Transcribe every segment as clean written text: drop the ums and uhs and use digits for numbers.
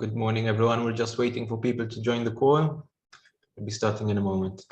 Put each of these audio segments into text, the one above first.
Good morning, everyone. We're just waiting for people to join the call. We'll be starting in a moment.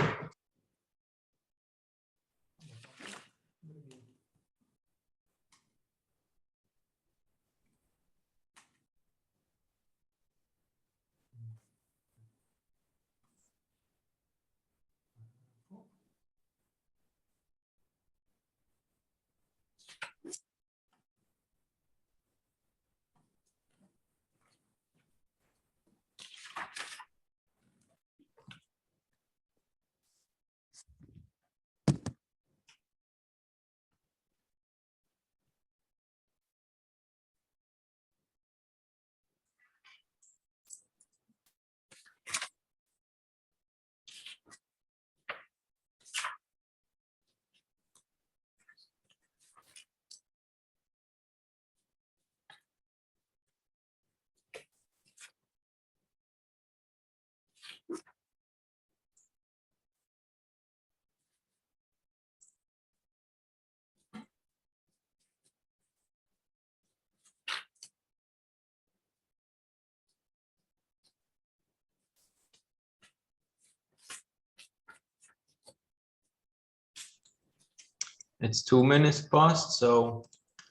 It's 2 minutes past, so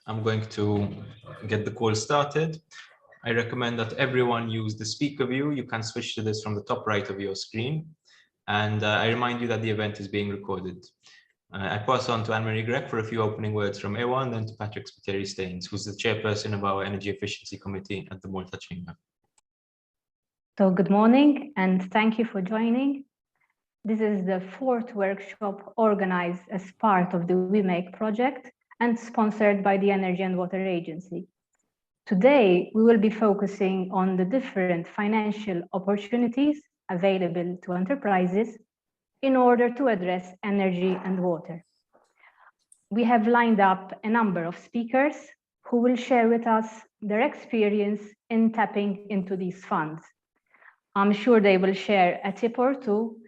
I'm going to get the call started. I recommend that everyone use the speaker view. You can switch to this from the top right of your screen. And I remind you that the event is being recorded. I pass on to Anne-Marie Grech for a few opening words from Ewa, and then to Patrick Spiteri-Staines, who's the chairperson of our Energy Efficiency Committee at the Malta Chamber. So good morning, and thank you for joining. This is the 4th workshop organized as part of the We Make project and sponsored by the Energy and Water Agency. Today, we will be focusing on the different financial opportunities available to enterprises in order to address energy and water. We have lined up a number of speakers who will share with us their experience in tapping into these funds. I'm sure they will share a tip or two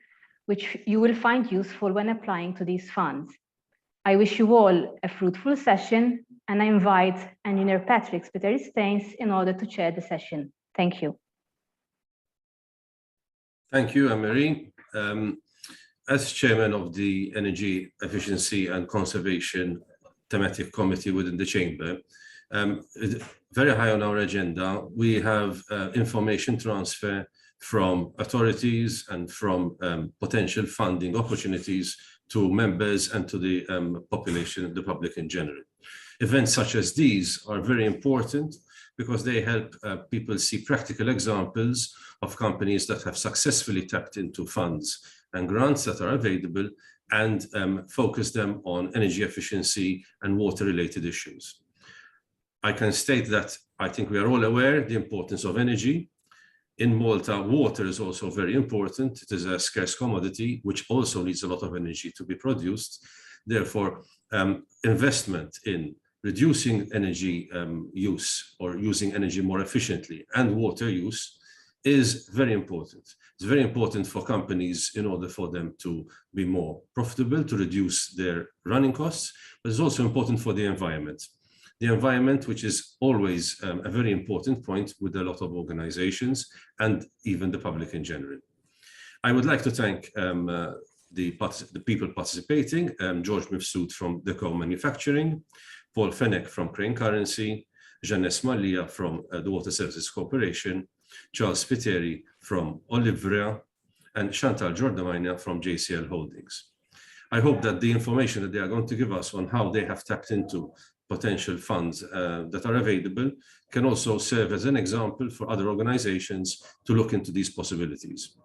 which you will find useful when applying to these funds. I wish you all a fruitful session, and I invite Engineer Patrick Spiteri-Staines in order to chair the session. Thank you. Thank you, Anne-Marie. As chairman of the Energy Efficiency and Conservation Thematic Committee within the Chamber, very high on our agenda, we have information transfer from authorities and from potential funding opportunities to members and to the population, the public in general. Events such as these are very important because they help people see practical examples of companies that have successfully tapped into funds and grants that are available and focus them on energy efficiency and water-related issues. I can state that I think we are all aware the importance of energy. In Malta, water is also very important. It is a scarce commodity, which also needs a lot of energy to be produced. Therefore, investment in reducing energy use or using energy more efficiently and water use is very important. It's very important for companies in order for them to be more profitable, to reduce their running costs, but it's also important for the environment. The environment, which is always a very important point with a lot of organizations and even the public in general. I would like to thank the people participating, George Mifsud from Deco Manufacturing, Paul Fenech from Crane Currency, Janes Mallia from the Water Services Corporation, Charles Spiteri from Olivria, and Chantal Giordamagna from JCL Holdings. I hope that the information that they are going to give us on how they have tapped into potential funds that are available can also serve as an example for other organizations to look into these possibilities.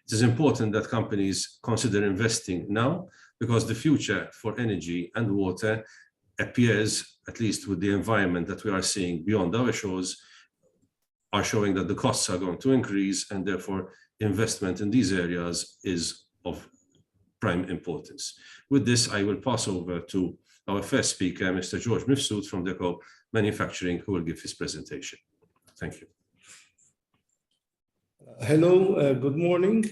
It is important that companies consider investing now because the future for energy and water appears, at least with the environment that we are seeing beyond our shores, are showing that the costs are going to increase, and therefore investment in these areas is of prime importance. With this, I will pass over to our first speaker, Mr. George Mifsud from Deco Manufacturing, who will give his presentation. Thank you. Hello, good morning.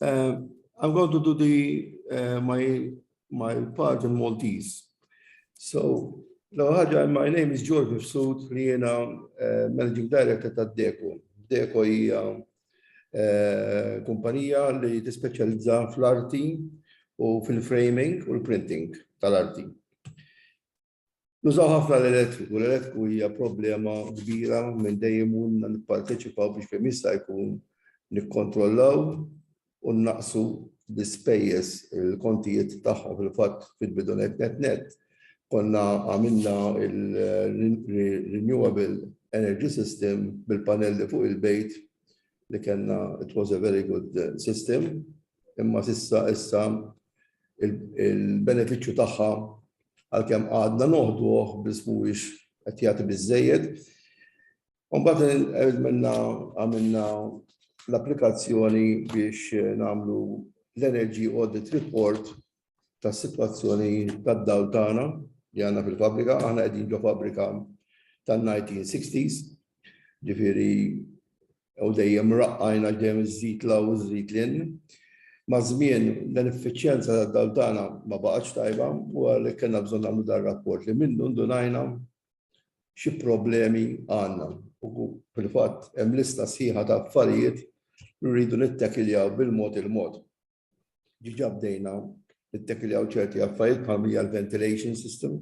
I'm going to do my part in Maltese. So, my name is George Mifsud, Managing Director at Deco. Deco hija kumpanija li tispeċjalizza fl-arti u fil-framing u l-printing tal-arti. Nużaw ħafna l-elettriku, l-elettriku hija problema kbira minn dejjem nipparteċipaw biex kemm jista' jkun nikkontrollaw u naqsu l-ispejjeż il-kontijiet tagħhom fil-fatt fil-bidunet net konna għamilna il-renewable energy system bil-panelli fuq il-bejt li kellna, it was a very good system, imma issa il-benefiċċju tagħha għalkemm għadna noħduh biss mhuwiex qed jagħti biżżejjed. Mbagħad għamilna l-applikazzjoni biex nagħmlu l-Energy Audit Report tas-sitwazzjoni tad-dawl tagħna li għandna fil-fabrika. Aħna qegħdin ġo fabrika tan-1960s, ġifieri u dejjem raqqajna dejjem iżżid law u żżid lin. Ma' żmien l-effiċjenza tad-dawl tagħna ma baqgħetx tajba u għalhekk kellna bżonn nagħmlu dan rapport li minnu ndunajna xi problemi għandna. U fil-fatt hemm lista sħiħa ta' affarijiet li rridu nittekiljaw bil-mod il-mod. Ġiġa bdejna nittekiljaw ċerti affarijiet bħal hija l-ventilation system,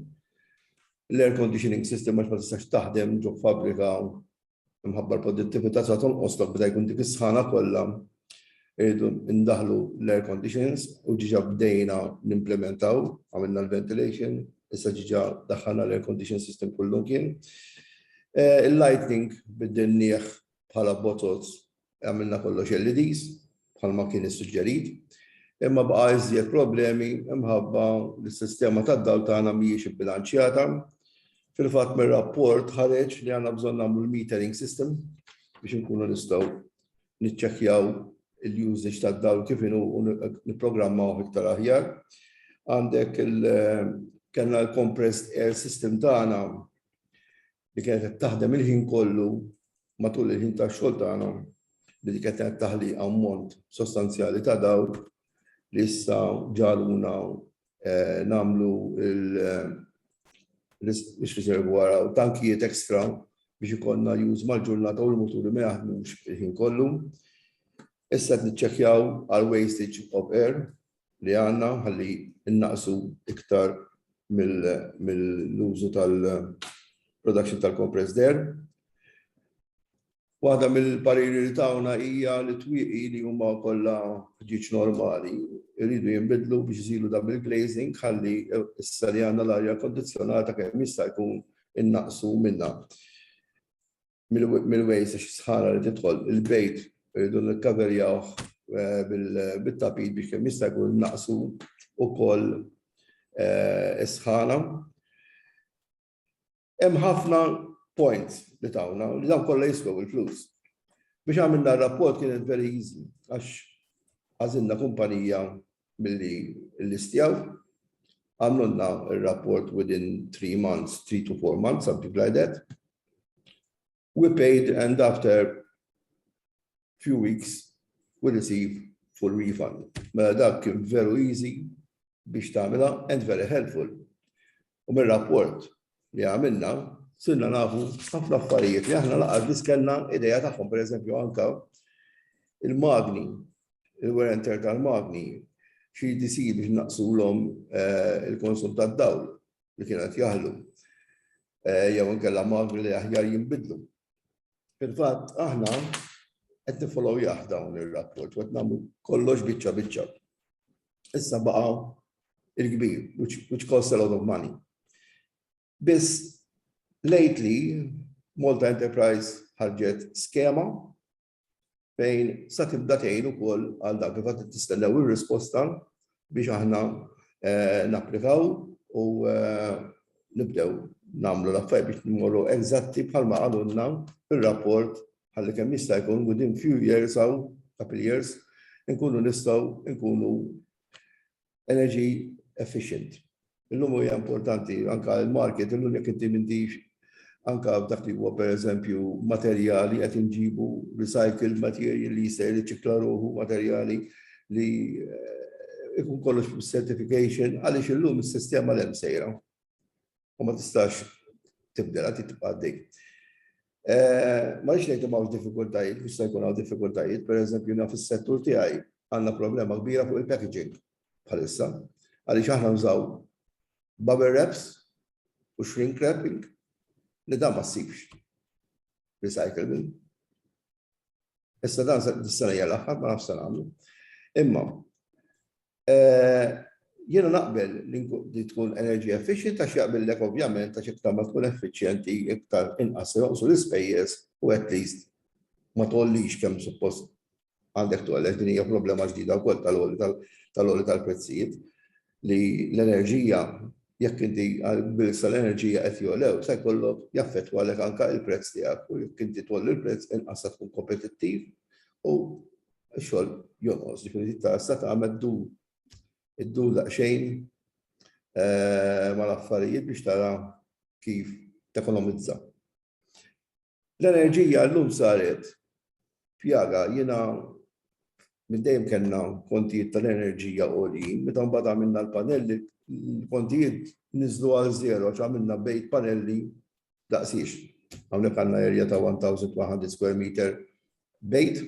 l-air conditioning system għax ma tistax taħdem ġo fabbrika imħabba l-produttività sa tonqoslok bda jkun dik is-sħana kollha irridu ndaħlu l-air conditions u ġiġa bdejna nimplementaw, għamilna l-ventilation, issa ġiġa daħħalna l-air condition system kullu kien. Il-lighting bid-dinnieħ bħala bottles għamilna kollox LEDs bħalma kien issuġġerit. Imma baqa' iżjed problemi imħabba l-sistema tad-dawl tagħna mhijiex ibbilanċjata. Fil-fatt mir-rapport ħareġ li għandna bżonn nagħmlu l-metering system biex inkunu nistgħu niċċekkjaw il-usage tad-dawl kif inhu u nipprogrammaw iktar aħjar. Għandek kellna l-compressed air system tagħna li kienet taħdem il-ħin kollu matul il-ħin tax-xogħol tagħna li kienet taħli ammont sostanzjali ta' dawl li issa ġaluna nagħmlu il-riservwar u tankijiet ekstra biex ikollna już mal-ġurnata u l-muturi ma jaħdmux il-ħin kollu. Issa qed niċċekkjaw għal wastage of air li għandna ħalli innaqsu iktar mill-użu tal-production tal-compressed air. Waħda mill-pariri li tagħna hija li twieqi li huma kollha ħġieġ normali jridu jinbidlu biex isiru double glazing ħalli issa li għandna l-arja kondizzjonata kemm jista' jkun innaqsu minnha mill-wastage sħana li tidħol il-bejt irridu nikkaverjaw bit-tapit biex kemm jista' jkun naqsu wkoll is-sħana. Hemm ħafna points li tawna li dawn kollha jiswew il-flus. Biex għamilna r-rapport kienet very easy għax għażilna kumpanija milli l-istjaw għamlulna r-rapport within 3 months, 3 to 4 months, something like that. We paid and after few weeks we receive full refund. Mela dak kien very easy biex tagħmilha and very helpful. U mir-rapport li għamilna sirna nafu ħafna affarijiet li aħna laqgħa biss kellna idea tagħhom, pereżempju anke il-magni, il-wear and tear tal-magni, xi jsir biex naqsulhom il-konsum tad-dawl li kienet jaħlu. Jew inkella magni li aħjar jinbidlu. Fil-fatt aħna qed nifollow dawn ir-rapport u qed nagħmlu kollox biċċa biċċa. Issa baqa' il-kbir, which costs a lot of money. Biss lately, Malta Enterprise ħarġet skema fejn sa tibda tgħin ukoll għal dak kif qed tistennew ir-risposta biex aħna napplikaw u nibdew nagħmlu l-affarijiet biex nimorru eżatti bħalma għalulna fir-rapport ħalli kemm jista' jkun within few years aw couple years nkunu nistgħu nkunu energy efficient. Illum hija importanti anke l-market illum jekk inti m'intix anke f'dak li huwa pereżempju materjali qed inġibu recycle material li jista' jirriċikla ruħu materjali li ikun kollox certification għaliex illum is-sistema l-hemm sejra u ma tistax tibdel qed tibqa' għaddej. Ma rix ngħidu m'hawnx diffikultajiet, biex se jkun hawn diffikultajiet, pereżempju na fis-settur tiegħi għandna problema kbira fuq il-packaging bħalissa, għaliex aħna nżaw bubble wraps u shrink wrapping li dan ma ssibx recyclable. Issa dan dis-sena hija l-aħħar ma nafx se nagħmlu. Imma jiena naqbel li tkun energy efficient għax jaqbillek ovvjament għax iktar ma tkun effiċjenti iktar inqas jonqsu l-ispejjeż u at least ma tollix kemm suppost għandek tollek din hija problema ġdida wkoll tal-għoli tal-prezzijiet li l-enerġija jekk inti għal-bils tal-enerġija qed jolew se jkollok jaffettwalek anke il-prezz tiegħek u jekk inti tolli l-prezz inqas tkun kompetittiv u x-xogħol jonqos. Ġifieri tista' tagħmel iddur daqsxejn mal-affarijiet biex tara kif tekonomizza. L-enerġija llum saret pjaga jiena minn dejjem kellna kontijiet tal-enerġija għolin, meta mbagħad għamilna l-panelli, l-kontijiet niżlu għal zero għax għamilna bejt panelli daqsix. Hawnhekk għandna area ta' 1,100 square meter bejt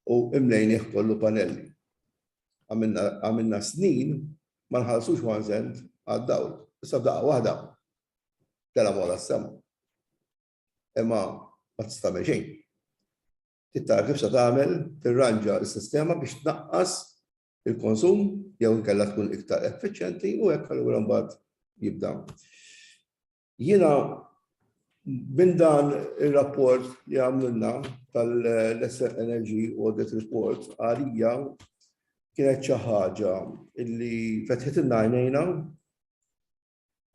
u imlejnieh kollu panelli. Għamilna snin ma nħallsux 1 cent għad-dawl. Issa f'daqqa waħda tela mola s-sema. Imma ma tista' tagħmel xejn. Tittar kif se tagħmel tirranġa s-sistema biex tnaqqas il-konsum jew inkella tkun iktar effiċjenti u hekk allura mbagħad jibda. Jiena minn dan ir-rapport li għamlulna tal-Energy Audit Report għalija kienet xi ħaġa illi fetħitilna għajnejna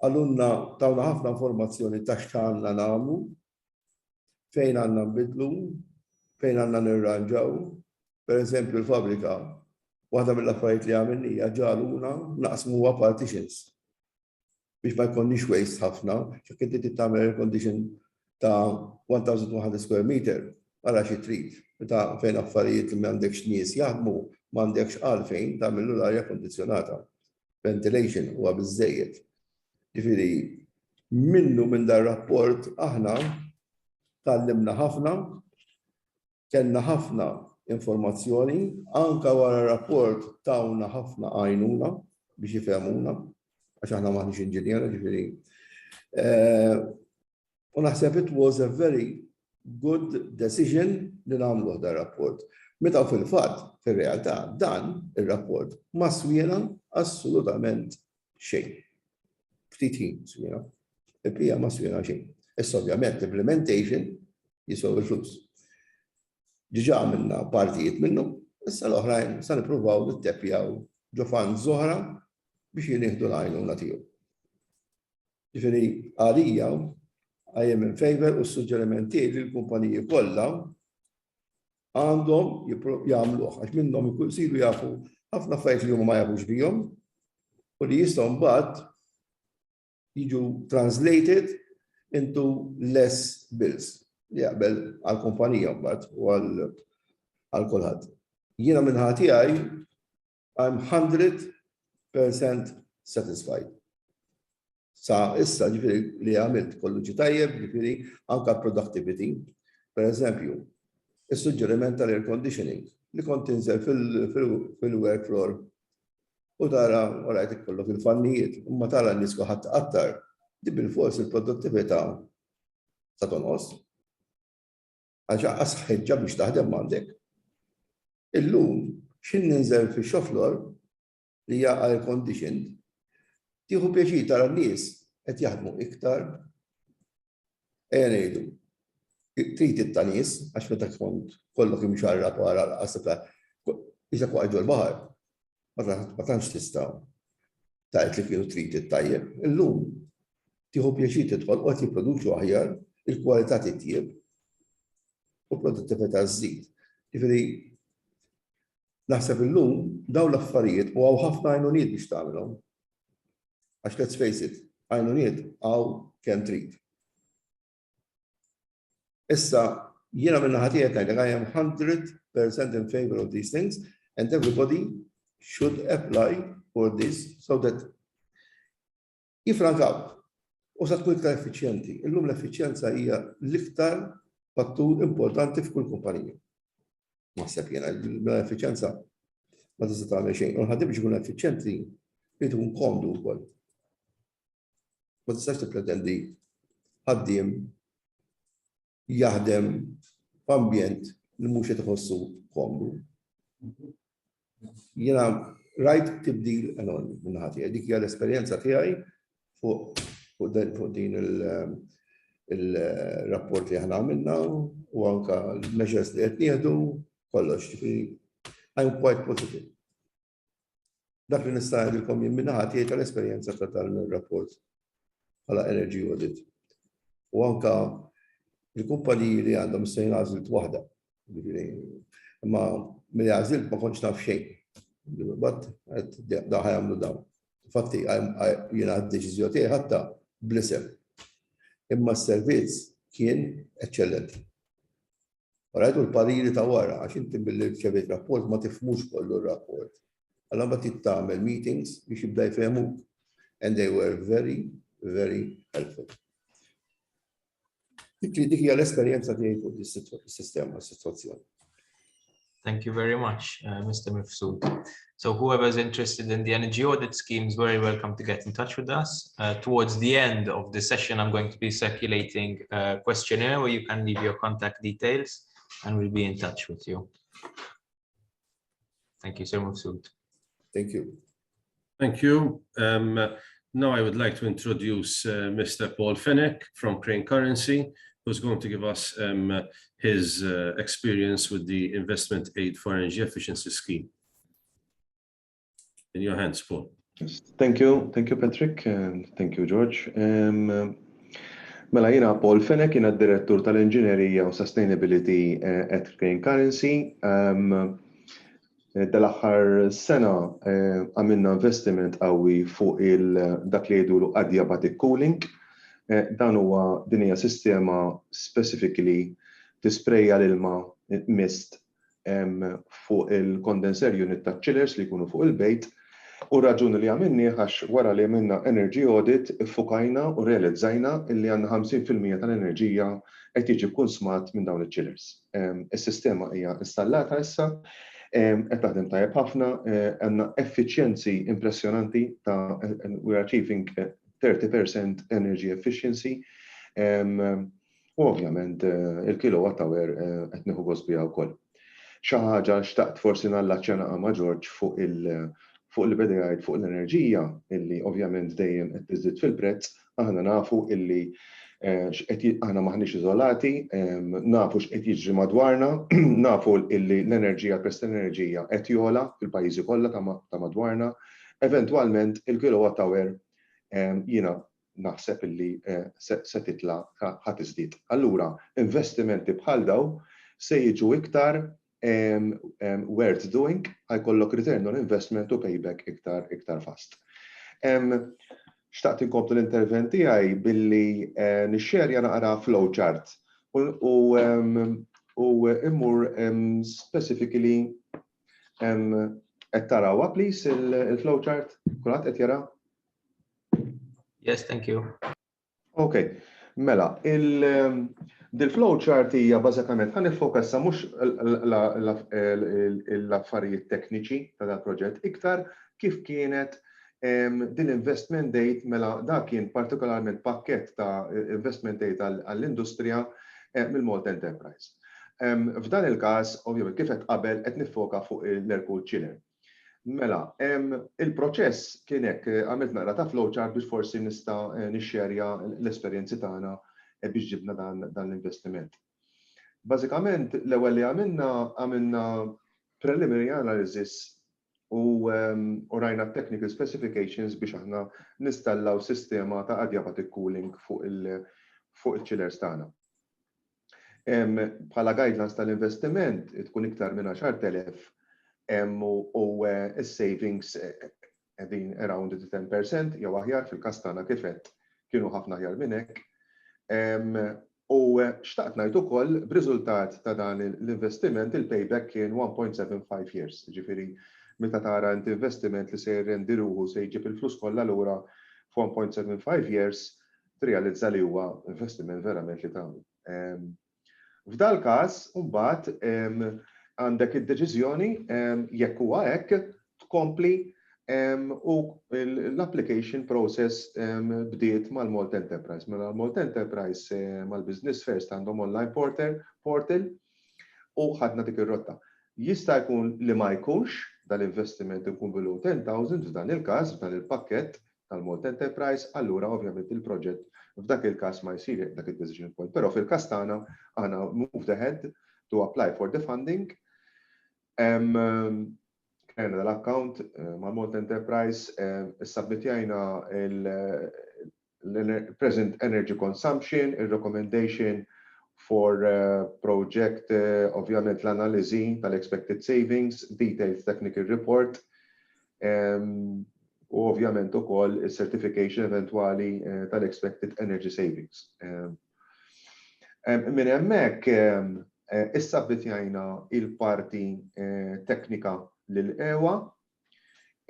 għalunna tawna ħafna informazzjoni ta' x'għandna nagħmlu, fejn għandna nbidlu, fejn għandna nirranġaw. Pereżempju l-fabrika, waħda mill-affarijiet li għamilni hija ġaluna naqsmuha partitions biex ma jkollniex waste ħafna, jekk inti tagħmel air condition ta' 1,100 square meter, ara xi trid, meta fejn affarijiet li m'għandekx nies jaħdmu, m'għandekx għalfejn tagħmel l-arja kondizzjonata. Ventilation huwa biżżejjed. Ġifieri minnu minn dar rapport aħna tallimna ħafna, kellna ħafna informazzjoni, anke wara rapport tawna ħafna għajnuna biex jifhmuna, għax aħna maħniex inġiniera, ġifieri. U naħseb it was a very good decision li nagħmlu dar rapport. Meta fil-fatt, fir-realtà, dan ir-rapport ma swjena assolutament xejn. Ftit ħin swjena. Il-pija ma swjena xejn. Issa ovvjament implementation jiswew il-flus. Ġiġa għamilna partijiet minnu, issa l-oħrajn sa nippruvaw nitteppjaw ġo fond żoħra biex jieħdu l-għajnuna tiegħu. Ġifieri għalija I am in favor u s-suġġerimenti li l-kumpaniji kollha għandhom jagħmluh għax minnhom isiru jafu ħafna affarijiet li huma ma jafux bihom u li jistgħu mbagħad jiġu translated into less bills li jaqbel għall-kumpanija mbagħad u għal kulħadd. Jiena minn ħadd tiegħi I'm 100% satisfied. Sa issa ġifieri li għamilt kollu ġi tajjeb, ġifieri anke productivity. Per eżempju, is-suġġeriment tal-air conditioning li kont tinżel fil-work floor u tara orajt ikollok il-fannijiet, imma tara n-nies ħadd aktar, di bil-fors il-produttività sa tonqos. Għax asħeġġa biex taħdem m'għandek. Illum x'in ninżel fix-shop floor li hija air conditioned tieħu pjaċir tara n-nies qed jaħdmu iktar ngħidu trid it-tanies għax meta kont kollok imxarrab wara qasibla isek waqgħu l-baħar ma tantx tista' tgħid li kienu trid it-tajjeb. Illum tieħu pjaċir tidħol u qed jipproduċu aħjar, il-kwalità titjieb u produttività żżid. Ġifieri naħseb illum dawn l-affarijiet u hawn ħafna għajnuniet biex tagħmilhom. Għax let's face it, għajnuniet għaw kemm trid. Issa, jiena minna ħatijiet ngħidlek I am 100% in favor of these things and everybody should apply for this so that jifrankaw u sa tkun iktar effiċjenti. Illum l-effiċjenza hija l-iktar fattur importanti f'kull kumpanija. Naħseb jiena l-effiċenza ma tista' tagħmel xejn. U l-ħaddiem biex ikun effiċjenti jrid ikun komdu wkoll. Ma tistax tippretendi ħaddiem jaħdem f'ambjent li mhux qed iħossu komdu. Jiena rajt tibdil enormi minn ħadd dik hija l-esperjenza tiegħi fuq din il-rapport li aħna għamilna u anke l-measures li qed nieħdu kollox, I'm quite positive. Dak li nista' ngħidilkom jien minn ħadd jgħid tal-esperjenza ta' tal-rapport bħala energy audit. U anke il-kumpaniji li għandhom se jingħażlu waħda. Imma milli għażilt ma kontx naf xejn. But da ħajamlu dawn. Infatti jiena d-deċiżjoni tiegħi ħatta bl-isem. Imma s-servizz kien eċċellenti. Rajtu l-pariri ta' wara, għax inti billi rċevejt rapport ma tifhmux kollu r-rapport. Allora ma tittamel meetings biex jibda jfehmuk. And they were very, very helpful. Dik hija l-esperjenza tiegħi fuq is-sistema, s-sitwazzjoni. Thank you very much, Mr. Mifsud. So whoever is interested in the energy audit scheme is very welcome to get in touch with us. Towards the end of the session, I'm going to be circulating a questionnaire where you can leave your contact details and we'll be in touch with you. Thank you, Sir Mifsud. Thank you. Thank you. Now I would like to introduce Mr. Paul Fenech from Crane Currency, who's going to give us his experience with the Investment Aid for Energy Efficiency Scheme. In your hands, Paul. Yes, thank you, Patrick, and thank you, George. Mela jiena Paul Fenech, jiena d-Direttur tal-Inġinerija u Sustainability at Crane Currency. Dal-aħħar sena għamilna investiment qawwi fuq dak li jgħidulu adiabatic cooling. Dan huwa din hija sistema specifically tisprejja l-ilma mist fuq il-condenser unit ta' chillers li jkunu fuq il-bejt. U raġuni li għamilni għax wara li għamilna energy audit fukajna u realizzajna li għandna 50% tal-enerġija qed jiġi konsmat minn dawn il-chillers. Is-sistema hija installata issa, qed taħdem tajjeb ħafna, għandna effiċjenzi impressjonanti ta' we are achieving 30% energy efficiency. U ovvjament il-kilowatt hour qed nieħu gost biha wkoll. Xi ħaġa xtaqt forsi nallaċċjana ma' George fuq il-bedejjed fuq l-enerġija illi ovvjament dejjem qed tiżdied fil-prezz, aħna nafu illi aħna maħniex iżolati, nafu x'qed jiġri madwarna, nafu illi l-enerġija prezz tal-enerġija qed jola fil-pajjiżi kollha ta' madwarna. Eventwalment il-kilowatt hour jiena naħseb illi se titla' ħadd iżdied. Allura, investimenti bħal daw se jiġu iktar worth doing, ħajkollok return on investment u payback iktar fast. Xtaqt inkomplu l-intervent tiegħi billi nixxerja naqra flowchart u immur specifically qed tarawha please il-flowchart? Kulħadd qed jara? Yes, thank you. Okay, mela, il-flowchart hija bażikament ħan nifokassa mhux l-affarijiet tekniċi ta' dal proġett, iktar kif kienet din investment date mela dak kien partikolarment pakkett ta' investment date għall-industrija mill-Malta Enterprise. F'dan il-każ, ovvjament kif qed qabel qed nifoka fuq l-air-cooled chiller. Mela, il-proċess kien hekk għamilt naqra ta' flowchart biex forsi nista' nixxerja l-esperjenzi tagħna biex ġibna dan l-investiment. Bażikament l-ewwel li għamilna preliminary analysis u rajna technical specifications biex aħna nistallaw sistema ta' adiabatic cooling fuq il-chillers tagħna. Bħala guidelines tal-investiment tkun iktar minn 10,000 u is-savings qegħdin around 10% jew aħjar fil-każ tagħna kif qed kienu ħafna aħjar minn hekk. U xtaqt ngħid ukoll b'riżultat ta' dan l-investiment il-payback kien 1.75 years. Ġifieri meta tara inti investiment li se jrendi ruħu se jġib il-flus kollha lura f'1.75 years, trealizza li huwa investiment verament li tagħmel. F'dal każ, mbagħad għandek id-deċiżjoni jekk huwa hekk tkompli u l-application process bdiet mal-Malta Enterprise. Mal-Malta Enterprise mal-Business First għandhom online portal u ħadna dik ir-rotta. Jista' jkun li ma jkunx dal-investiment ikun bilu 10,000 f'dan il-każ, f'dan il-pakkett tal-Malta Enterprise, allura ovvjament il-proġett f'dak il-każ ma jsir dak id-decision point. Però fil-każ tagħna aħna moved ahead to apply for the funding. Kena l-account mal-Malta Enterprise, submitjajna il-present energy consumption, il-recommendation for project, ovvjament l-analizi tal-expected savings, detailed technical report, u ovvjament ukoll il-certification eventuali tal-expected energy savings. Minn hemmhekk issubmitjajna il-parti teknika lil-EWA,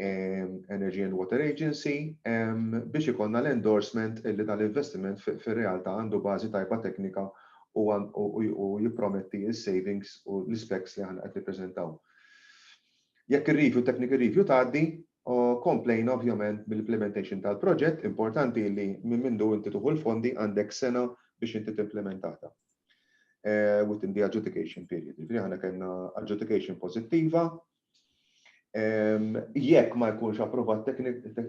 Energy and Water Agency, biex ikonna l-endorsement illi tal-investiment fir-realtà għandu bażi tajba teknika u jipprometti il-savings u l-specs li ħana qed nippreżentaw. Jekk ir-review, technical review tgħaddi, komplejna ovvjament bil-implementation tal-proġett, importanti li minn mindu inti tuħu l-fondi għandek sena biex inti timplementata within the adjudication period. Ġifieri ħana kellna adjudication pożittiva. Jekk ma jkunx approvat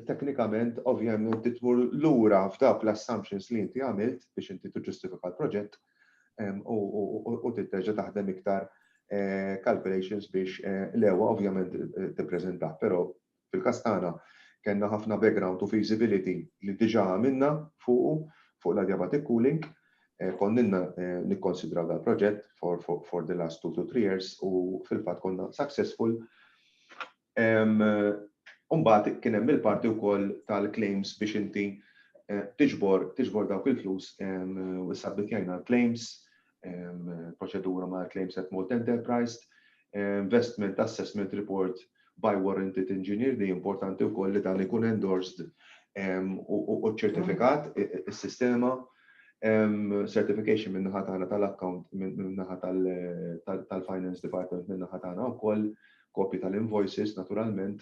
teknikament, ovvjament titmur lura f'dawk l-assumptions li inti għamilt biex inti tiġġustifika l-proġett u titterġa' taħdem iktar calculations biex l-EWA ovvjament tippreżentah. Però fil-każ tagħna kellna ħafna background u feasibility li diġà għamilna fuq l-adiabatic cooling, konninna nikkonsidraw dal-proġett for the last 2 to 3 years u fil-fatt konna successful. Mbagħad kien hemm il-parti wkoll tal-claims biex inti tiġbor dawk il-flus u submitjajna l-claims, proċedura ma' claims at Malta Enterprise, investment assessment report by warranted engineer, li importanti wkoll li dan ikun endorsed u ċertifikat is-sistema, certification minn naħa tagħna tal-account, minn naħa tal-finance department, minn naħa tagħna wkoll kopji tal-invoices naturalment,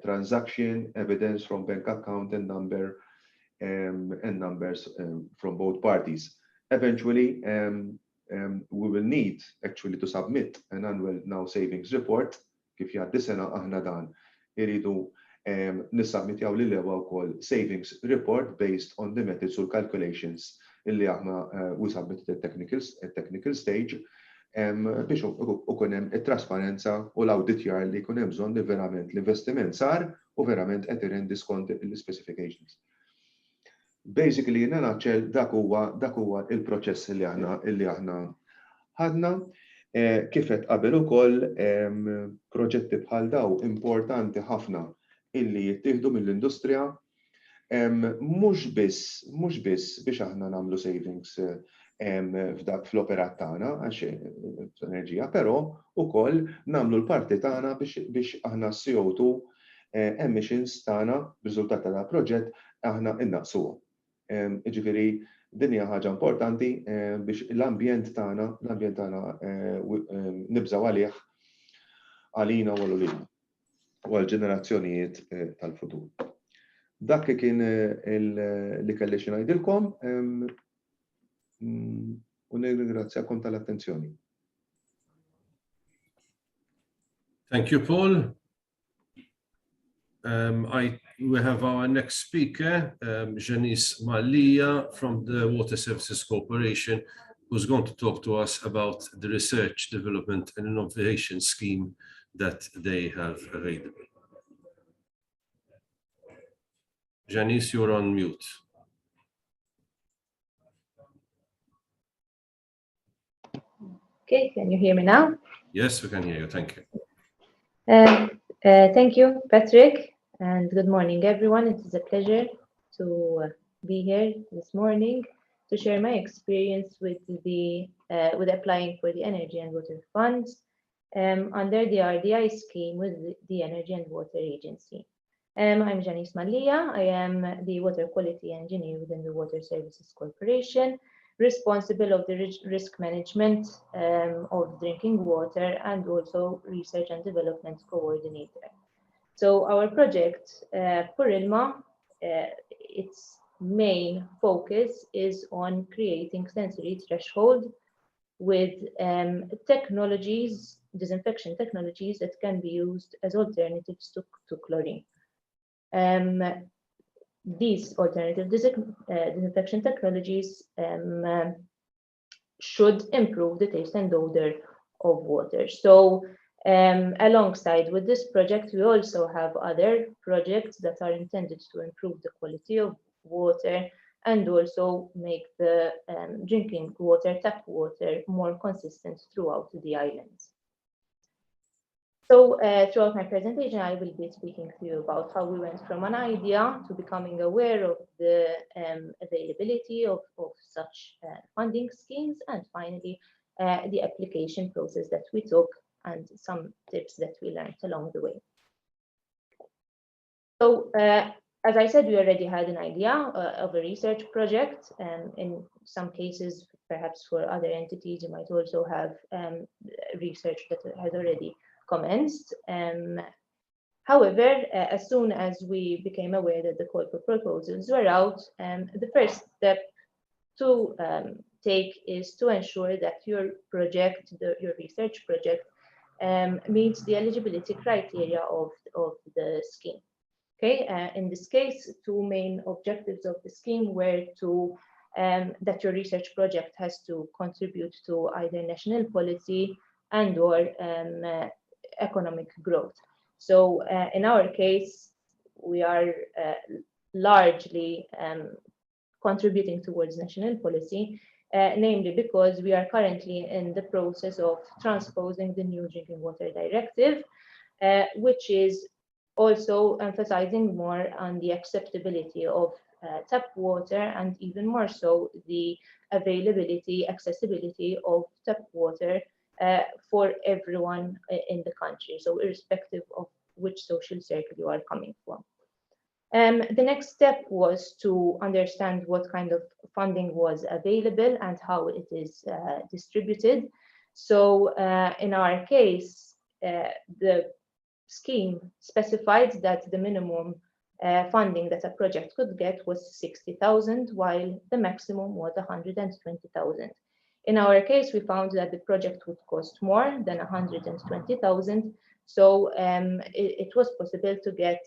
transaction evidence from bank account and numbers from both parties. Eventually, we will need actually to submit an annual now savings report. Kif jgħaddi sena aħna dan iridu nissubmitjaw lill-EWA wkoll savings report based on the methods u calculations illi aħna we submitted at technical stage biex ukun hemm it-trasparenza u l-awditjar li jkun hemm bżonn li verament l-investiment sar u verament qed irendi skont il-specifications. Basically, nanaċċel dak huwa il-proċess illi aħna ħadna. Kif qed qabel ukoll proġetti bħal daw importanti ħafna illi jittieħdu mill-industrija mhux biss biex aħna nagħmlu savings f'dak fl-operat tagħna għax enerġija, però ukoll nagħmlu l-parti tagħna biex aħna CO2 emissions tagħna b'riżultat tal-proġett aħna innaqsuhom. Ġifieri din hija ħaġa importanti biex l-ambjent tagħna nibżgħu għalih għalina u għalulina u għall-ġenerazzjonijiet tal-futur. Dak kien li kelli xi ngħidilkom u nirringrazzjakom tal-attenzjoni. Thank you, Paul. We have our next speaker, Janice Mallia from the Water Services Corporation, who's going to talk to us about the research, development and innovation scheme that they have available. Janice, you're on mute. Okay, can you hear me now? Yes, we can hear you. Thank you. Thank you, Patrick, and good morning, everyone. It is a pleasure to be here this morning to share my experience with applying for the Energy and Water Funds under the RDI scheme with the Energy and Water Agency. I'm Janice Mallia. I am the Water Quality Engineer within the Water Services Corporation, responsible of the risk management of drinking water, and also research and development coordinator. So our project, Purilma, its main focus is on creating sensory threshold with technologies, disinfection technologies that can be used as alternatives to chlorine. These alternative disinfection technologies should improve the taste and odor of water. So alongside with this project, we also have other projects that are intended to improve the quality of water and also make the drinking water, tap water, more consistent throughout the islands. So throughout my presentation, I will be speaking to you about how we went from an idea to becoming aware of the availability of such funding schemes, and finally, the application process that we took and some tips that we learned along the way. So as I said, we already had an idea of a research project, and in some cases, perhaps for other entities, you might also have research that has already commenced. However, as soon as we became aware that the call for proposals were out, the first step to take is to ensure that your project, your research project, meets the eligibility criteria of the scheme. Okay, in this case, two main objectives of the scheme were to that your research project has to contribute to either national policy and or economic growth. So in our case, we are largely contributing towards national policy, namely because we are currently in the process of transposing the new Drinking Water Directive, which is also emphasizing more on the acceptability of tap water, and even more so the availability, accessibility of tap water for everyone in the country, so irrespective of which social circle you are coming from. The next step was to understand what kind of funding was available and how it is distributed. So in our case, the scheme specified that the minimum funding that a project could get was 60,000, while the maximum was 120,000. In our case, we found that the project would cost more than 120,000, so it was possible to get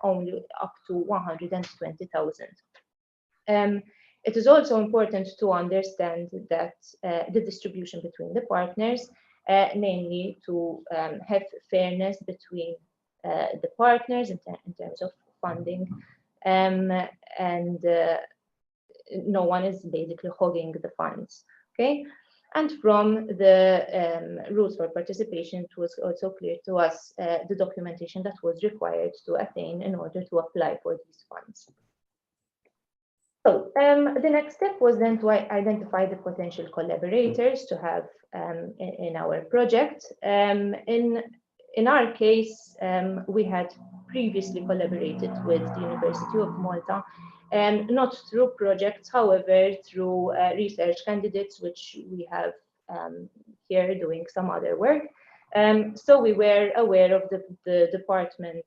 only up to 120,000. It is also important to understand that the distribution between the partners, namely to have fairness between the partners in terms of funding, and no one is basically hogging the funds. Okay, and from the rules for participation, it was also clear to us the documentation that was required to attain in order to apply for these funds. So the next step was then to identify the potential collaborators to have in our project. In our case, we had previously collaborated with the University of Malta, not through projects, however, through research candidates, which we have here doing some other work. So we were aware of the Department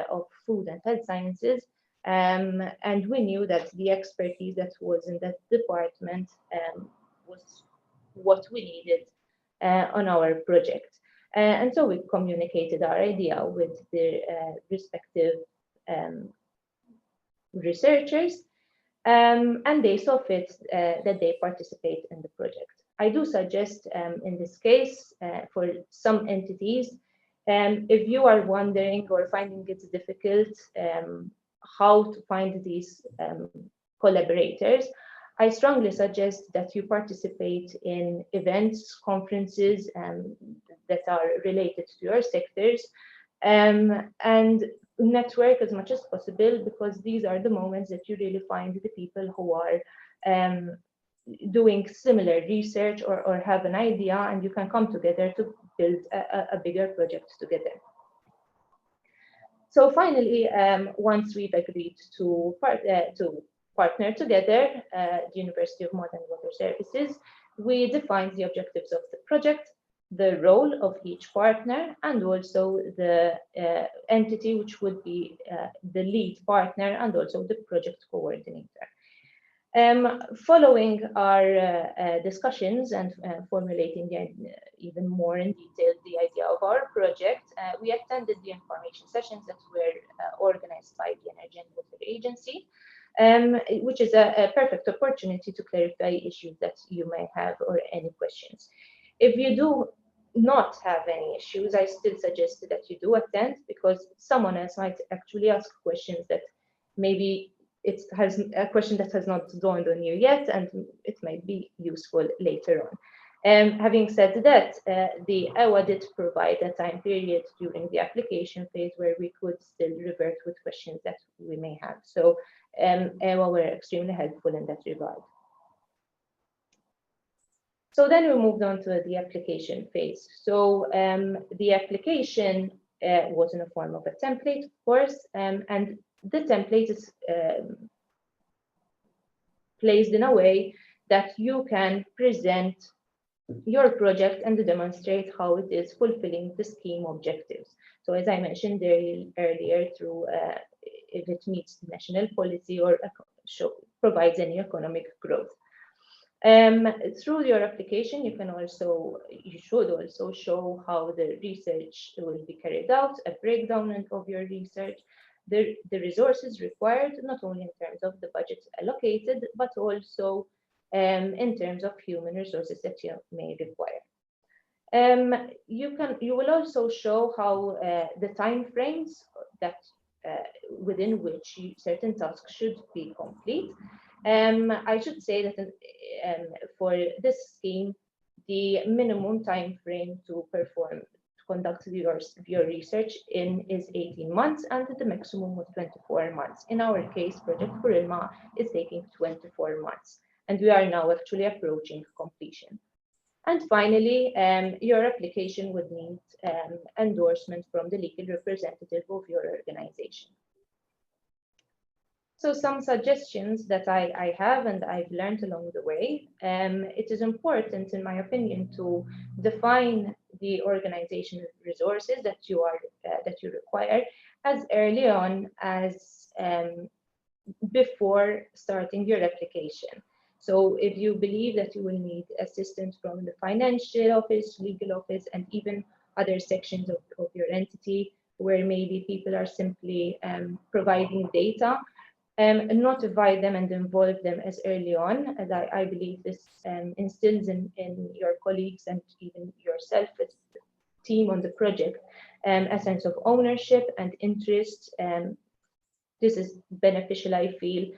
of Food and Health Sciences, and we knew that the expertise that was in that department was what we needed on our project. And so we communicated our idea with the respective researchers, and they saw fit that they participate in the project. I do suggest in this case for some entities, if you are wondering or finding it difficult how to find these collaborators, I strongly suggest that you participate in events, conferences that are related to your sectors, and network as much as possible, because these are the moments that you really find the people who are doing similar research or have an idea, and you can come together to build a bigger project together. So finally, once we've agreed to partner together, the University of Malta and Water water services, we defined the objectives of the project, the role of each partner, and also the entity which would be the lead partner and also the project coordinator. Following our discussions and formulating even more in detail the idea of our project, we attended the information sessions that were organized by the Energy and Water Agency, which is a perfect opportunity to clarify issues that you may have or any questions. If you do not have any issues, I still suggest that you do attend, because someone else might actually ask questions that maybe it has a question that has not dawned on you yet, and it might be useful later on. Having said that, the EWA did provide a time period during the application phase where we could still revert with questions that we may have. So EWA were extremely helpful in that regard. So then we moved on to the application phase. So the application was in the form of a template, of course, and the template is placed in a way that you can present your project and demonstrate how it is fulfilling the scheme objectives. So as I mentioned earlier, through if it meets the national policy or provides any economic growth. Through your application, you should also show how the research will be carried out, a breakdown of your research, the resources required, not only in terms of the budget allocated, but also in terms of human resources that you may require. You will also show how the time frames that within which certain tasks should be complete. I should say that for this scheme, the minimum time frame to conduct your research is 18 months, and the maximum was 24 months. In our case, Project Kurilma is taking 24 months, and we are now actually approaching completion. And finally, your application would need endorsement from the legal representative of your organization. So some suggestions that I have and I've learned along the way. It is important, in my opinion, to define the organizational resources that you require as early on as before starting your application. So if you believe that you will need assistance from the financial office, legal office, and even other sections of your entity where maybe people are simply providing data, notify them and involve them as early on, as I believe this instills in your colleagues and even yourself as the team on the project a sense of ownership and interest. This is beneficial, I feel,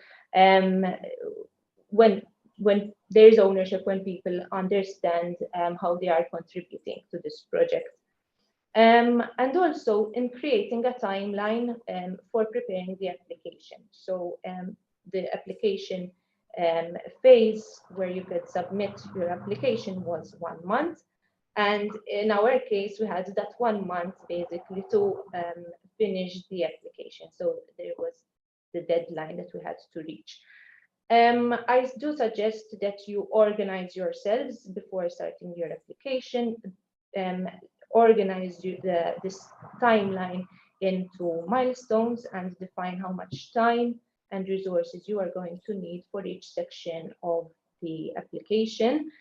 when there is ownership, when people understand how they are contributing to this project. And also in creating a timeline for preparing the application. So the application phase where you could submit your application was 1 month. And in our case, we had that 1 month basically to finish the application. So there was the deadline that we had to reach. I do suggest that you organize yourselves before starting your application. Organize this timeline into milestones and define how much time and resources you are going to need for each section of the application.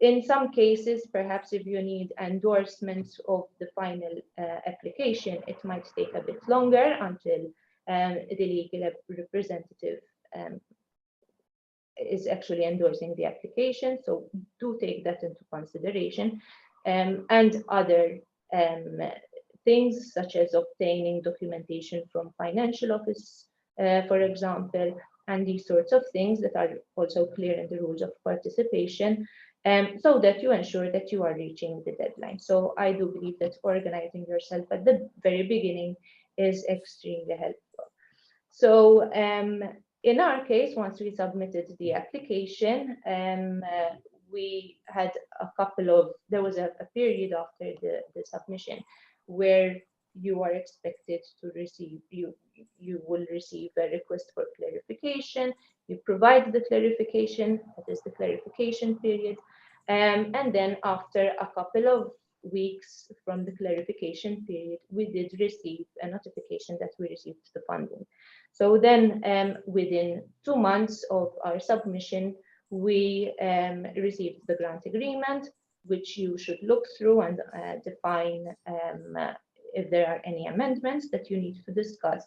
In some cases, perhaps if you need endorsements of the final application, it might take a bit longer until the legal representative is actually endorsing the application. So do take that into consideration. And other things such as obtaining documentation from financial office, for example, and these sorts of things that are also clear in the rules of participation, so that you ensure that you are reaching the deadline. So I do believe that organizing yourself at the very beginning is extremely helpful. So in our case, once we submitted the application, we had there was a period after the submission where you are expected to receive, you will receive a request for clarification. You provide the clarification, that is the clarification period, and then after a couple of weeks from the clarification period, we did receive a notification that we received the funding. So then within 2 months of our submission, we received the grant agreement, which you should look through and define if there are any amendments that you need to discuss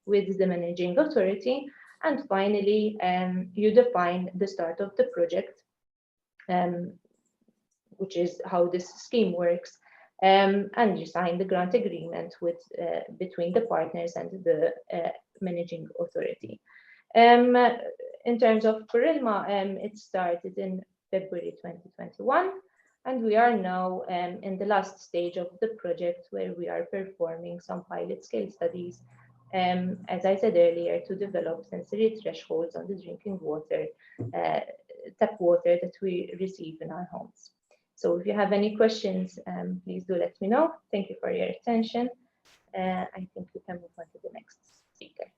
with the managing authority. And finally, you define the start of the project, which is how this scheme works, and you sign the grant agreement with between the partners and the managing authority. In terms of Corilma, it started in February 2021, and we are now in the last stage of the project where we are performing some pilot scale studies, as I said earlier, to develop sensory thresholds on the drinking water, tap water that we receive in our homes. So if you have any questions, please do let me know. Thank you for your attention. I think we can move on to the next speaker.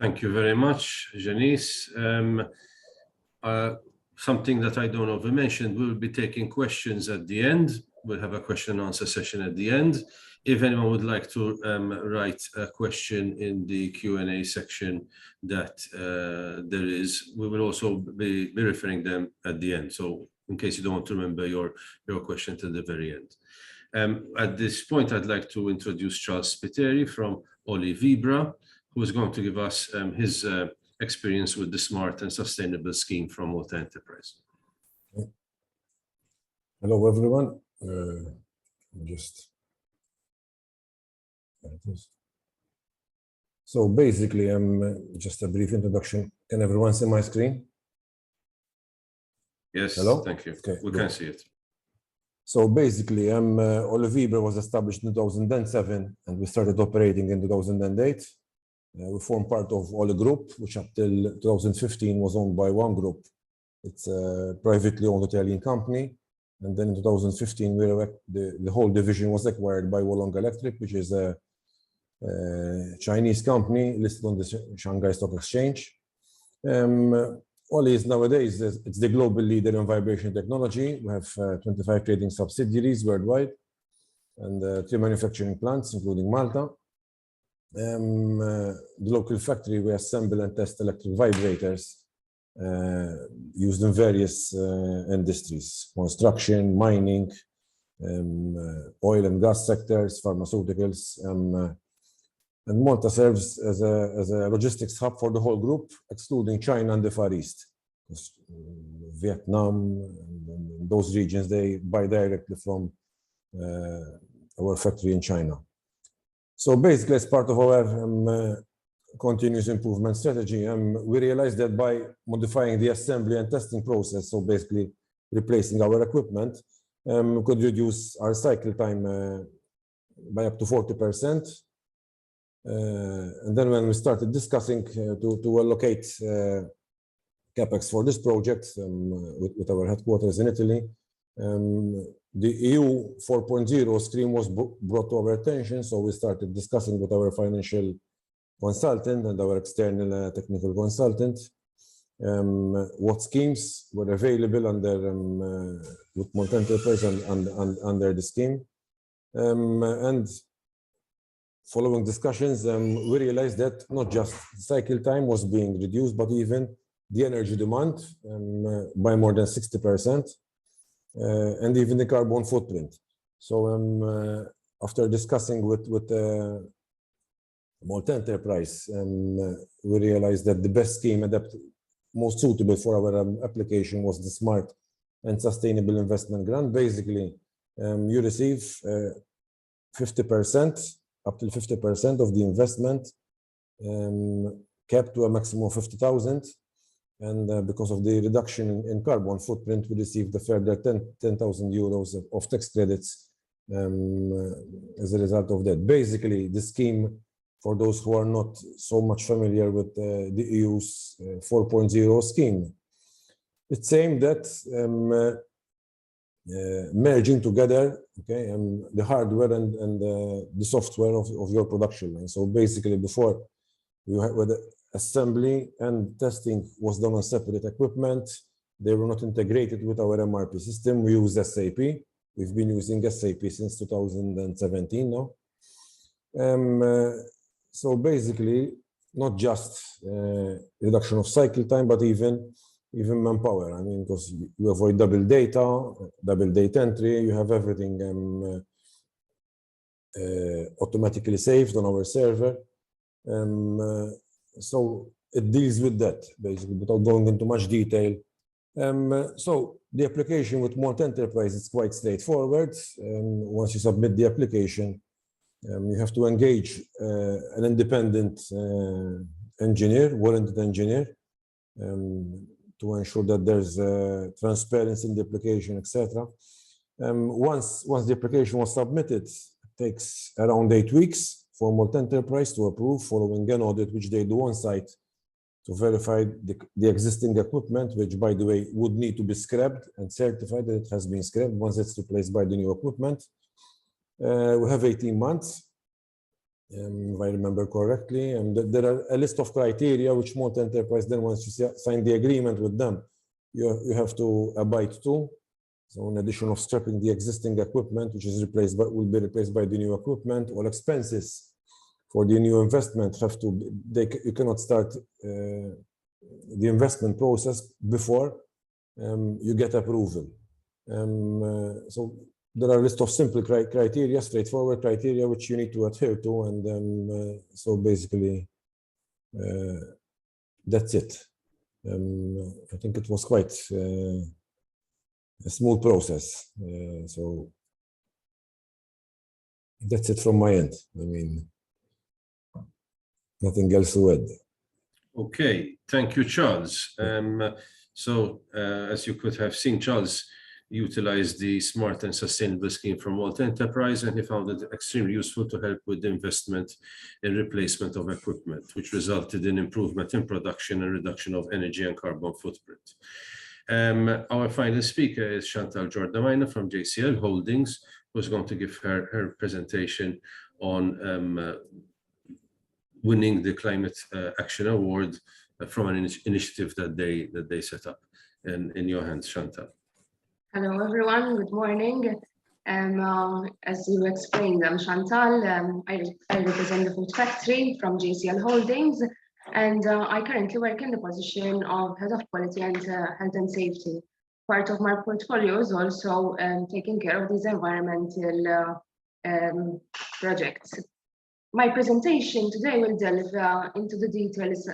Thank you very much, Janice. Something that I don't know if I mentioned, we'll be taking questions at the end. We'll have a question and answer session at the end. If anyone would like to write a question in the Q&A section that there is, we will also be referring them at the end. So in case you don't want to remember your question till the very end. At this point, I'd like to introduce Charles Spiteri from Oli Vibra, who is going to give us his experience with the Smart and Sustainable Scheme from Water Enterprise. Hello, everyone. So basically, just a brief introduction. Can everyone see my screen? Yes, hello? Thank you. Okay, we can see it. So basically, Oli Vibra was established in 2007, and we started operating in 2008. We formed part of Oli Group, which up till 2015 was owned by one group. It's a privately owned Italian company. And then in 2015, the whole division was acquired by Wolong Electric, which is a Chinese company listed on the Shanghai Stock Exchange. Oli is nowadays, it's the global leader in vibration technology. We have 25 trading subsidiaries worldwide and 3 manufacturing plants, including Malta. The local factory, we assemble and test electric vibrators used in various industries: construction, mining, oil and gas sectors, pharmaceuticals. And Malta serves as a logistics hub for the whole group, excluding China and the Far East. Vietnam and those regions, they buy directly from our factory in China. So basically, as part of our continuous improvement strategy, we realized that by modifying the assembly and testing process, so basically replacing our equipment, we could reduce our cycle time by up to 40%. And then when we started discussing to allocate CapEx for this project with our headquarters in Italy, the EU 4.0 stream was brought to our attention. So we started discussing with our financial consultant and our external technical consultant what schemes were available under with Water Enterprise and under the scheme. And following discussions, we realized that not just cycle time was being reduced, but even the energy demand by more than 60%, and even the carbon footprint. So after discussing with Water Enterprise, we realized that the best scheme most suitable for our application was the Smart and Sustainable Investment Grant. Basically, you receive 50%, up to 50% of the investment, capped to a maximum of 50,000. And because of the reduction in carbon footprint, we received a further 10,000 euros of tax credits as a result of that. Basically, the scheme, for those who are not so much familiar with the EU's 4.0 scheme, it's aimed at merging together, okay, the hardware and the software of your production line. So basically, before assembly and testing was done on separate equipment. They were not integrated with our MRP system. We use SAP. We've been using SAP since 2017 now. So basically, not just reduction of cycle time, but even manpower. I mean, because you avoid double data entry, you have everything automatically saved on our server. So it deals with that, basically, without going into much detail. So the application with Malt Enterprise is quite straightforward. Once you submit the application, you have to engage an independent engineer, warranted engineer, to ensure that there's transparency in the application, etc. Once the application was submitted, it takes around 8 weeks for Malt Enterprise to approve, following an audit which they do on site to verify the existing equipment, which, by the way, would need to be scrapped and certified that it has been scrapped once it's replaced by the new equipment. We have 18 months, if I remember correctly, and there are a list of criteria which Malt Enterprise, then once you sign the agreement with them, you have to abide to. So in addition of scrapping the existing equipment, which is will be replaced by the new equipment, all expenses for the new investment you cannot start the investment process before you get approval. So there are a list of simple criteria, straightforward criteria, which you need to adhere to. And so basically, that's it. I think it was quite a smooth process. So that's it from my end. I mean, nothing else to add. Okay, thank you, Charles. As you could have seen, Charles utilized the smart and sustainable scheme from Malt Enterprise, and he found it extremely useful to help with the investment in replacement of equipment, which resulted in improvement in production and reduction of energy and carbon footprint. Our final speaker is Chantal Giordamina from JCL Holdings, who's going to give her presentation on winning the Climate Action Award from an initiative that they set up. In your hands, Chantal. Hello, everyone. Good morning. As you explained, I'm Chantal. I represent the Food Factory from JCL Holdings, and I currently work in the position of Head of Quality and Health and Safety. Part of my portfolio is also taking care of these environmental projects. My presentation today will delve into the details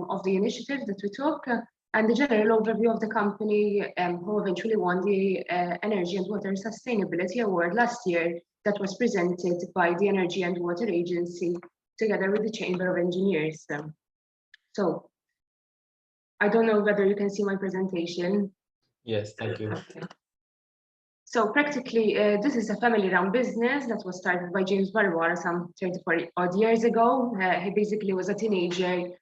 of the initiative that we took and the general overview of the company who eventually won the Energy and Water Sustainability Award last year that was presented by the Energy and Water Agency together with the Chamber of Engineers. So I don't know whether you can see my presentation. Yes, thank you. Okay. So practically, this is a family-run business that was started by James Barbara some 34 odd years ago. He basically was a teenager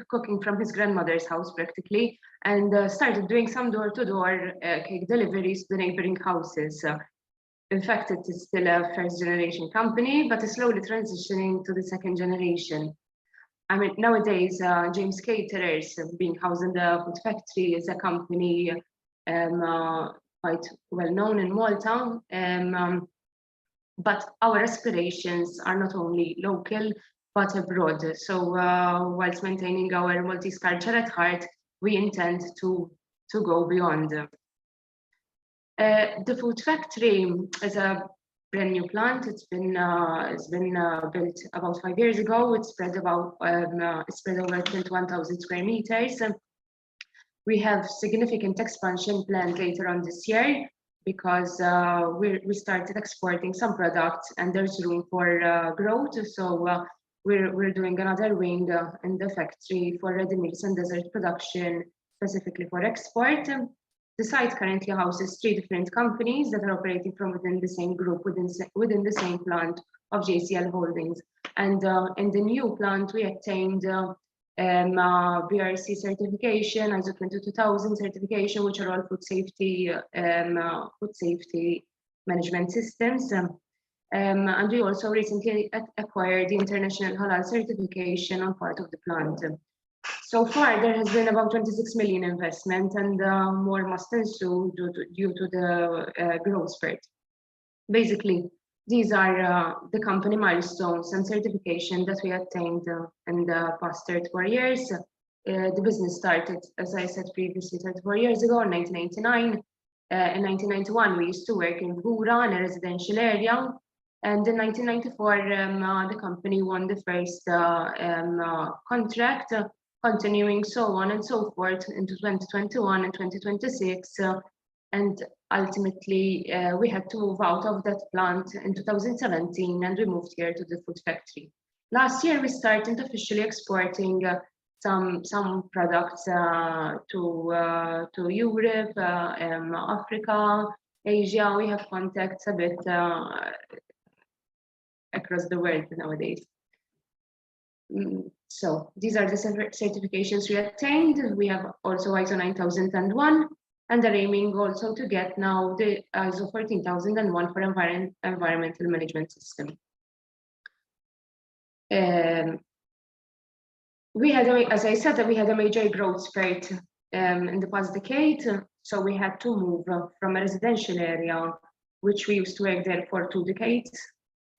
cooking from his grandmother's house practically, and started doing some door-to-door cake deliveries to the neighboring houses. In fact, it is still a first-generation company, but is slowly transitioning to the second generation. I mean, nowadays, James Caterers, being housed in the Food Factory, is a company quite well known in Malta. But our aspirations are not only local, but abroad. So whilst maintaining our Maltese culture at heart, we intend to go beyond. The Food Factory is a brand new plant. It's been built about 5 years ago. It's spread over 21,000 square meters. We have significant expansion planned later on this year because we started exporting some products and there's room for growth. So we're doing another wing in the factory for ready meals and dessert production, specifically for export. The site currently houses 3 different companies that are operating from within the same group, within the same plant of JCL Holdings. And in the new plant, we obtained BRC certification, ISO 22000 certification, which are all food safety management systems. And we also recently acquired the International Halal certification on part of the plant. So far, there has been about 26 million investment, and more must ensue due to the growth spurt. Basically, these are the company milestones and certification that we attained in the past 34 years. The business started, as I said previously, 34 years ago in 1999. In 1991, we used to work in Bura, in a residential area. And in 1994, the company won the first contract, continuing so on and so forth into 2021 and 2026. And ultimately, we had to move out of that plant in 2017, and we moved here to the food factory. Last year, we started officially exporting some products to Europe, Africa, Asia. We have contacts a bit across the world nowadays. So these are the certifications we attained. We have also ISO 9001, and are aiming also to get now the ISO 14001 for environmental management system. We had, as I said, we had a major growth spurt in the past decade. So we had to move from a residential area, which we used to work there for 2 decades,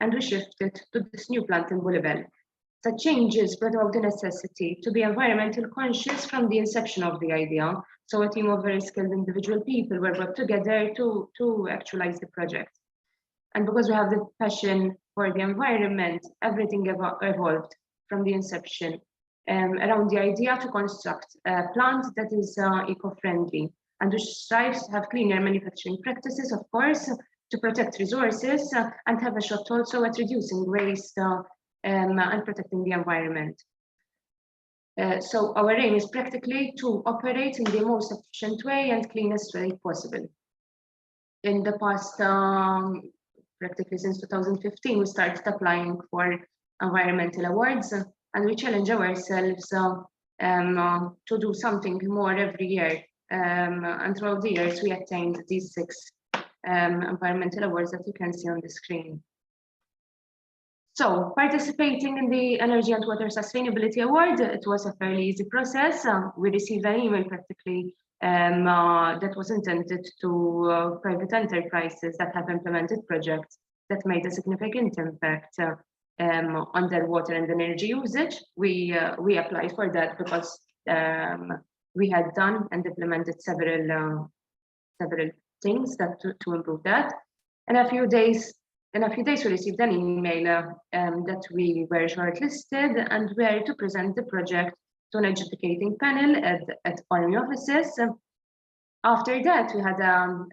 and we shifted to this new plant in Bulibel. The changes brought about the necessity to be environmental conscious from the inception of the idea. So a team of very skilled individual people were brought together to actualize the project. And because we have the passion for the environment, everything evolved from the inception around the idea to construct a plant that is eco-friendly and which strives to have cleaner manufacturing practices, of course, to protect resources and have a shot also at reducing waste and protecting the environment. So our aim is practically to operate in the most efficient way and cleanest way possible. In the past, practically since 2015, we started applying for environmental awards, and we challenge ourselves to do something more every year. And throughout the years, we attained these 6 environmental awards that you can see on the screen. So participating in the Energy and Water Sustainability Award, it was a fairly easy process. We received an email practically that was intended to private enterprises that have implemented projects that made a significant impact on their water and energy usage. We applied for that because we had done and implemented several things that to improve that. In a few days, we received an email that we were shortlisted and were to present the project to an adjudicating panel at Palmi offices. After that, we had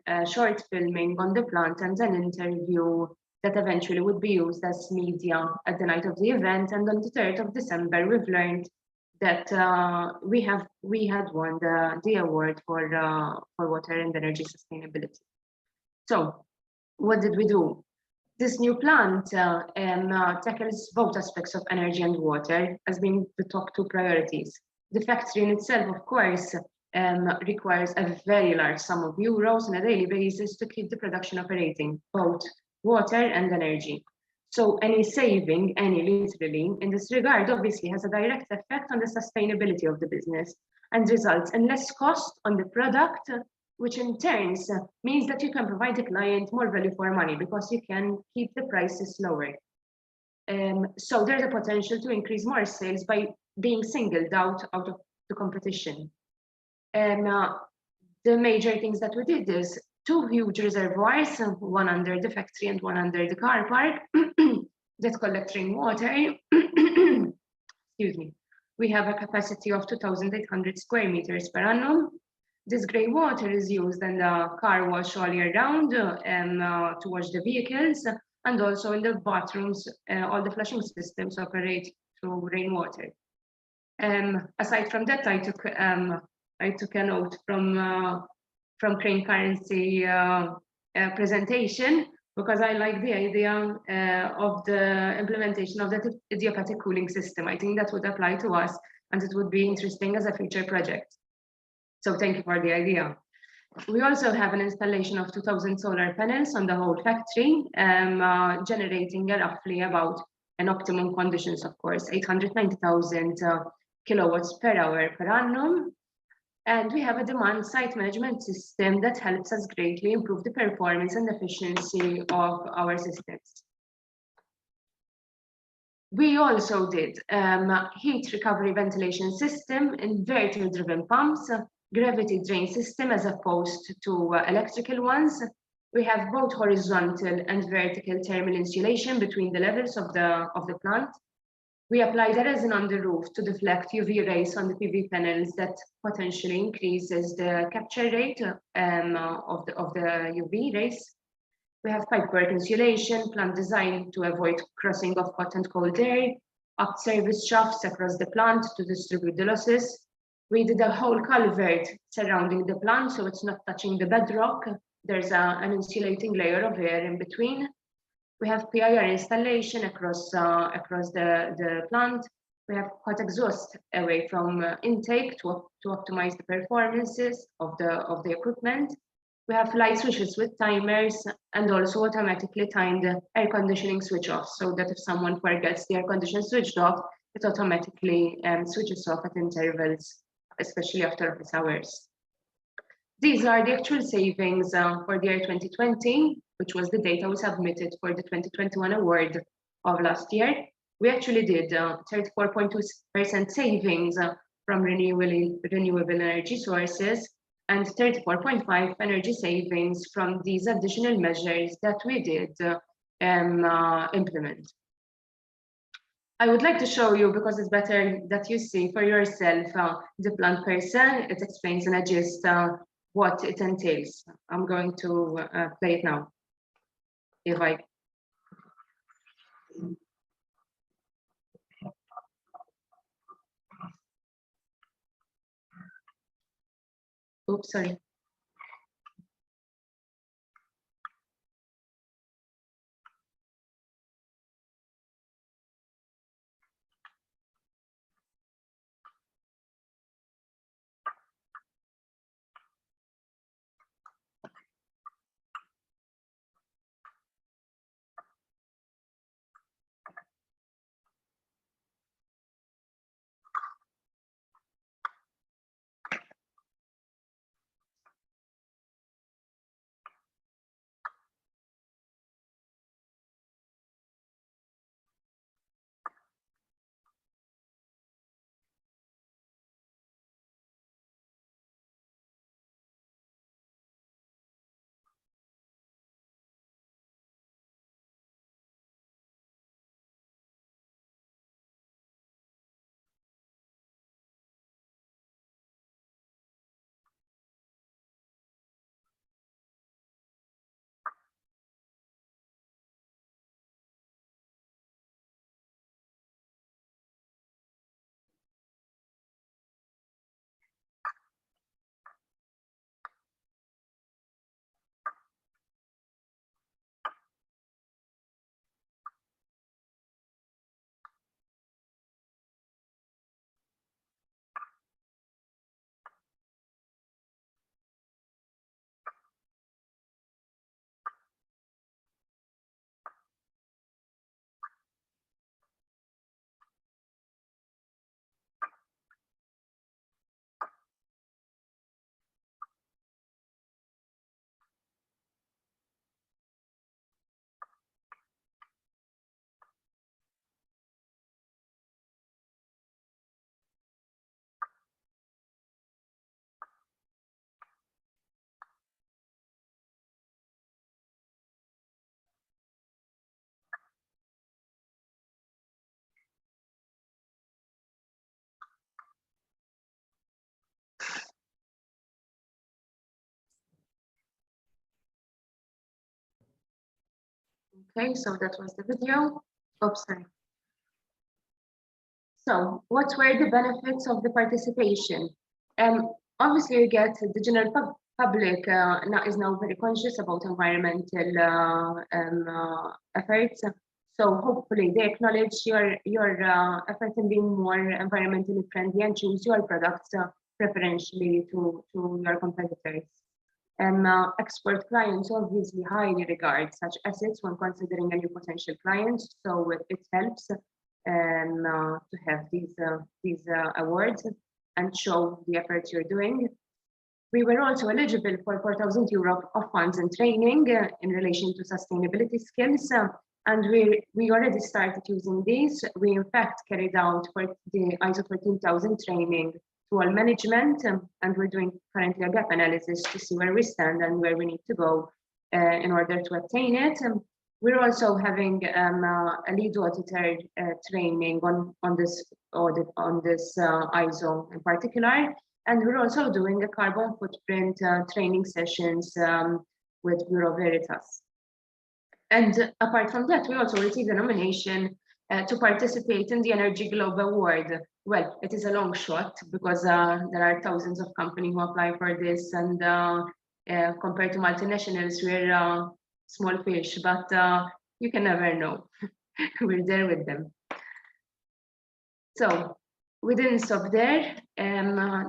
a short filming on the plant and an interview that eventually would be used as media at the night of the event. And on the 3rd of December, we've learned that we had won the award for water and energy sustainability. So what did we do? This new plant tackles both aspects of energy and water as being the top 2 priorities. The factory in itself, of course, requires a very large sum of euros on a daily basis to keep the production operating, both water and energy. So any saving, literally, in this regard, obviously has a direct effect on the sustainability of the business and results in less cost on the product, which in turn means that you can provide the client more value for money because you can keep the prices lower. So there's a potential to increase more sales by being singled out of the competition. And the major things that we did is 2 huge reservoirs, one under the factory and one under the car park, that collect rainwater. Excuse me. We have a capacity of 2,800 square meters per annum. This grey water is used in the car wash all year round to wash the vehicles, and also in the bathrooms, all the flushing systems operate through rainwater. Aside from that, I took a note from Crane Currency presentation, because I like the idea of the implementation of the idiopathic cooling system. I think that would apply to us, and it would be interesting as a future project. So thank you for the idea. We also have an installation of 2,000 solar panels on the whole factory, generating roughly about an optimum conditions, of course, 890,000 kilowatts per hour per annum. And we have a demand site management system that helps us greatly improve the performance and efficiency of our systems. We also did heat recovery ventilation system, inverter-driven pumps, gravity drain system as opposed to electrical ones. We have both horizontal and vertical thermal insulation between the levels of the plant. We applied a resin on the roof to deflect UV rays on the PV panels that potentially increases the capture rate of the UV rays. We have pipework insulation, plant design to avoid crossing of hot and cold air, up service shafts across the plant to distribute the losses. We did a whole culvert surrounding the plant, so it's not touching the bedrock. There's an insulating layer of air in between. We have PIR installation across the plant. We have hot exhaust away from intake to optimize the performances of the equipment. We have light switches with timers and also automatically timed air conditioning switch off, so that if someone forgets the air conditioner switched off, it automatically switches off at intervals, especially after office hours. These are the actual savings for the year 2020, which was the data we submitted for the 2021 award of last year. We actually did 34.2% savings from renewable energy sources and 34.5% energy savings from these additional measures that we did implement. I would like to show you, because it's better that you see for yourself the plant per se. It explains in a gist what it entails. I'm going to play it now. If I oops, sorry. Okay, so that was the video. Oops, sorry. So what were the benefits of the participation? Obviously, you get the general public is now very conscious about environmental efforts. So hopefully they acknowledge your effort in being more environmentally friendly and choose your products preferentially to your competitors. Export clients obviously highly regard such assets when considering a new potential client, so it helps to have these awards and show the efforts you're doing. We were also eligible for €4,000 of funds and training in relation to sustainability skills, and we already started using these. We in fact carried out for the ISO 14000 training to all management, and we're doing currently a gap analysis to see where we stand and where we need to go in order to attain it. We're also having a lead auditor training on this audit, on this ISO in particular, and we're also doing a carbon footprint training sessions with Bureau Veritas. And apart from that, we also received a nomination to participate in the Energy Globe Award. Well, it is a long shot because there are thousands of companies who apply for this, and compared to multinationals, we're small fish, but you can never know. We're there with them. So we didn't stop there.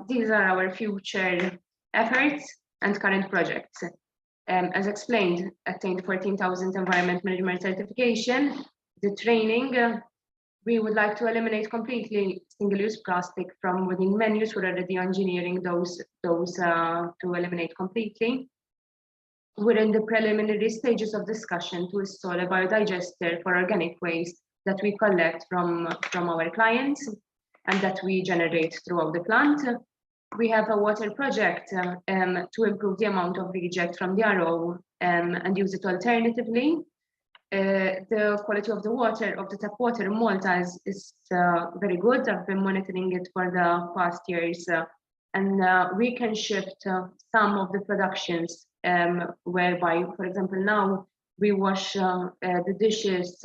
These are our future efforts and current projects. As explained, attained 14,000 environment management certification. The training, we would like to eliminate completely single-use plastic from within menus. We're already engineering those to eliminate completely. We're in the preliminary stages of discussion to install a biodigester for organic waste that we collect from our clients and that we generate throughout the plant. We have a water project to improve the amount of reject from the RO and use it alternatively. The quality of the water, of the tap water in Malta is very good. I've been monitoring it for the past years, and we can shift some of the productions whereby, for example, now we wash the dishes,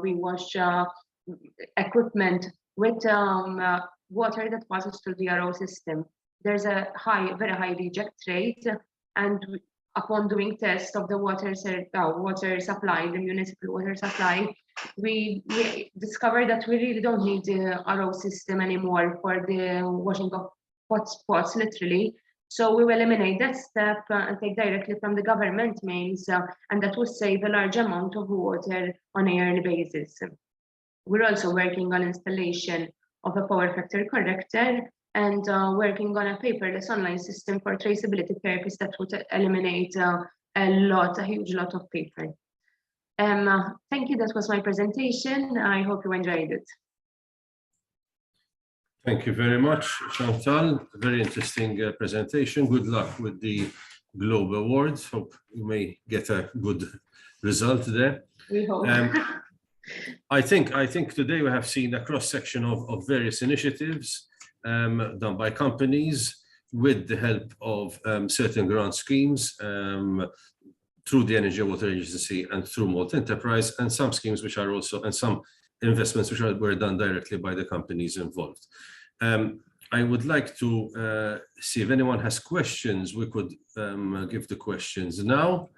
we wash equipment with water that passes through the RO system. There's a very high reject rate, and upon doing tests of the water supply, the municipal water supply, we discovered that we really don't need the RO system anymore for the washing of pots, literally. So we will eliminate that step and take directly from the government mains, and that will save a large amount of water on a yearly basis. We're also working on installation of a power factor corrector and working on a paperless online system for traceability purpose that would eliminate a huge lot of paper. Thank you, that was my presentation. I hope you enjoyed it. Thank you very much, Chantal. Very interesting presentation. Good luck with the Globe Awards. Hope you may get a good result there. We hope. I think today we have seen a cross-section of various initiatives done by companies with the help of certain grant schemes through the Energy and Water Agency and through Malta Enterprise, and some schemes which are also, and some investments which were done directly by the companies involved. I would like to see if anyone has questions. We could give the questions now,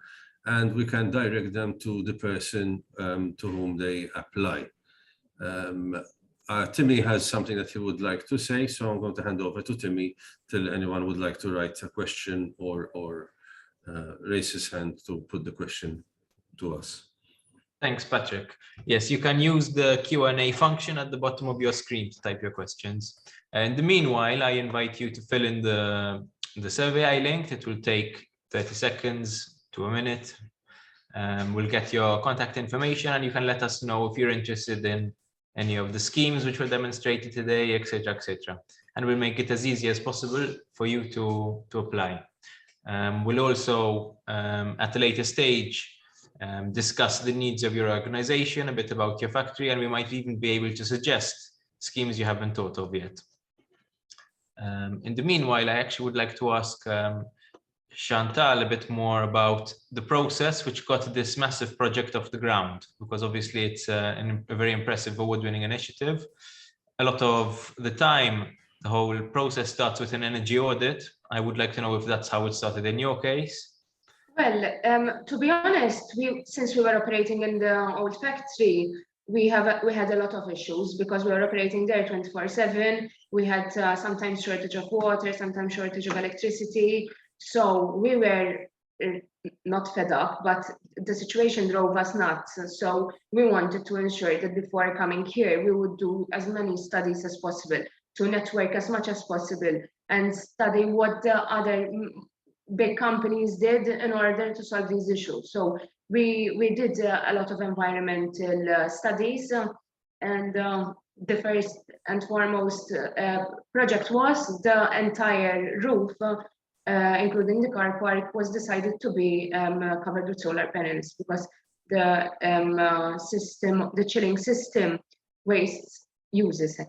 and we can direct them to the person to whom they apply. Timmy has something that he would like to say, so I'm going to hand over to Timmy till anyone would like to write a question or raise his hand to put the question to us. Thanks, Patrick. Yes, you can use the Q&A function at the bottom of your screen to type your questions. In the meanwhile, I invite you to fill in the survey I linked. It will take 30 seconds to a minute. We'll get your contact information, and you can let us know if you're interested in any of the schemes which were demonstrated today, etc., etc. And we'll make it as easy as possible for you to apply. We'll also, at a later stage, discuss the needs of your organization, a bit about your factory, and we might even be able to suggest schemes you haven't thought of yet. In the meanwhile, I actually would like to ask Chantal a bit more about the process which got this massive project off the ground, because obviously it's a very impressive award-winning initiative. A lot of the time, the whole process starts with an energy audit. I would like to know if that's how it started in your case. Well, to be honest, since we were operating in the old factory, we had a lot of issues because we were operating there 24/7. We had sometimes shortage of water, sometimes shortage of electricity. So we were not fed up, but the situation drove us nuts. So we wanted to ensure that before coming here, we would do as many studies as possible, to network as much as possible, and study what the other big companies did in order to solve these issues. So we did a lot of environmental studies, and the first and foremost project was the entire roof, including the car park, was decided to be covered with solar panels, because the system, the chilling system, uses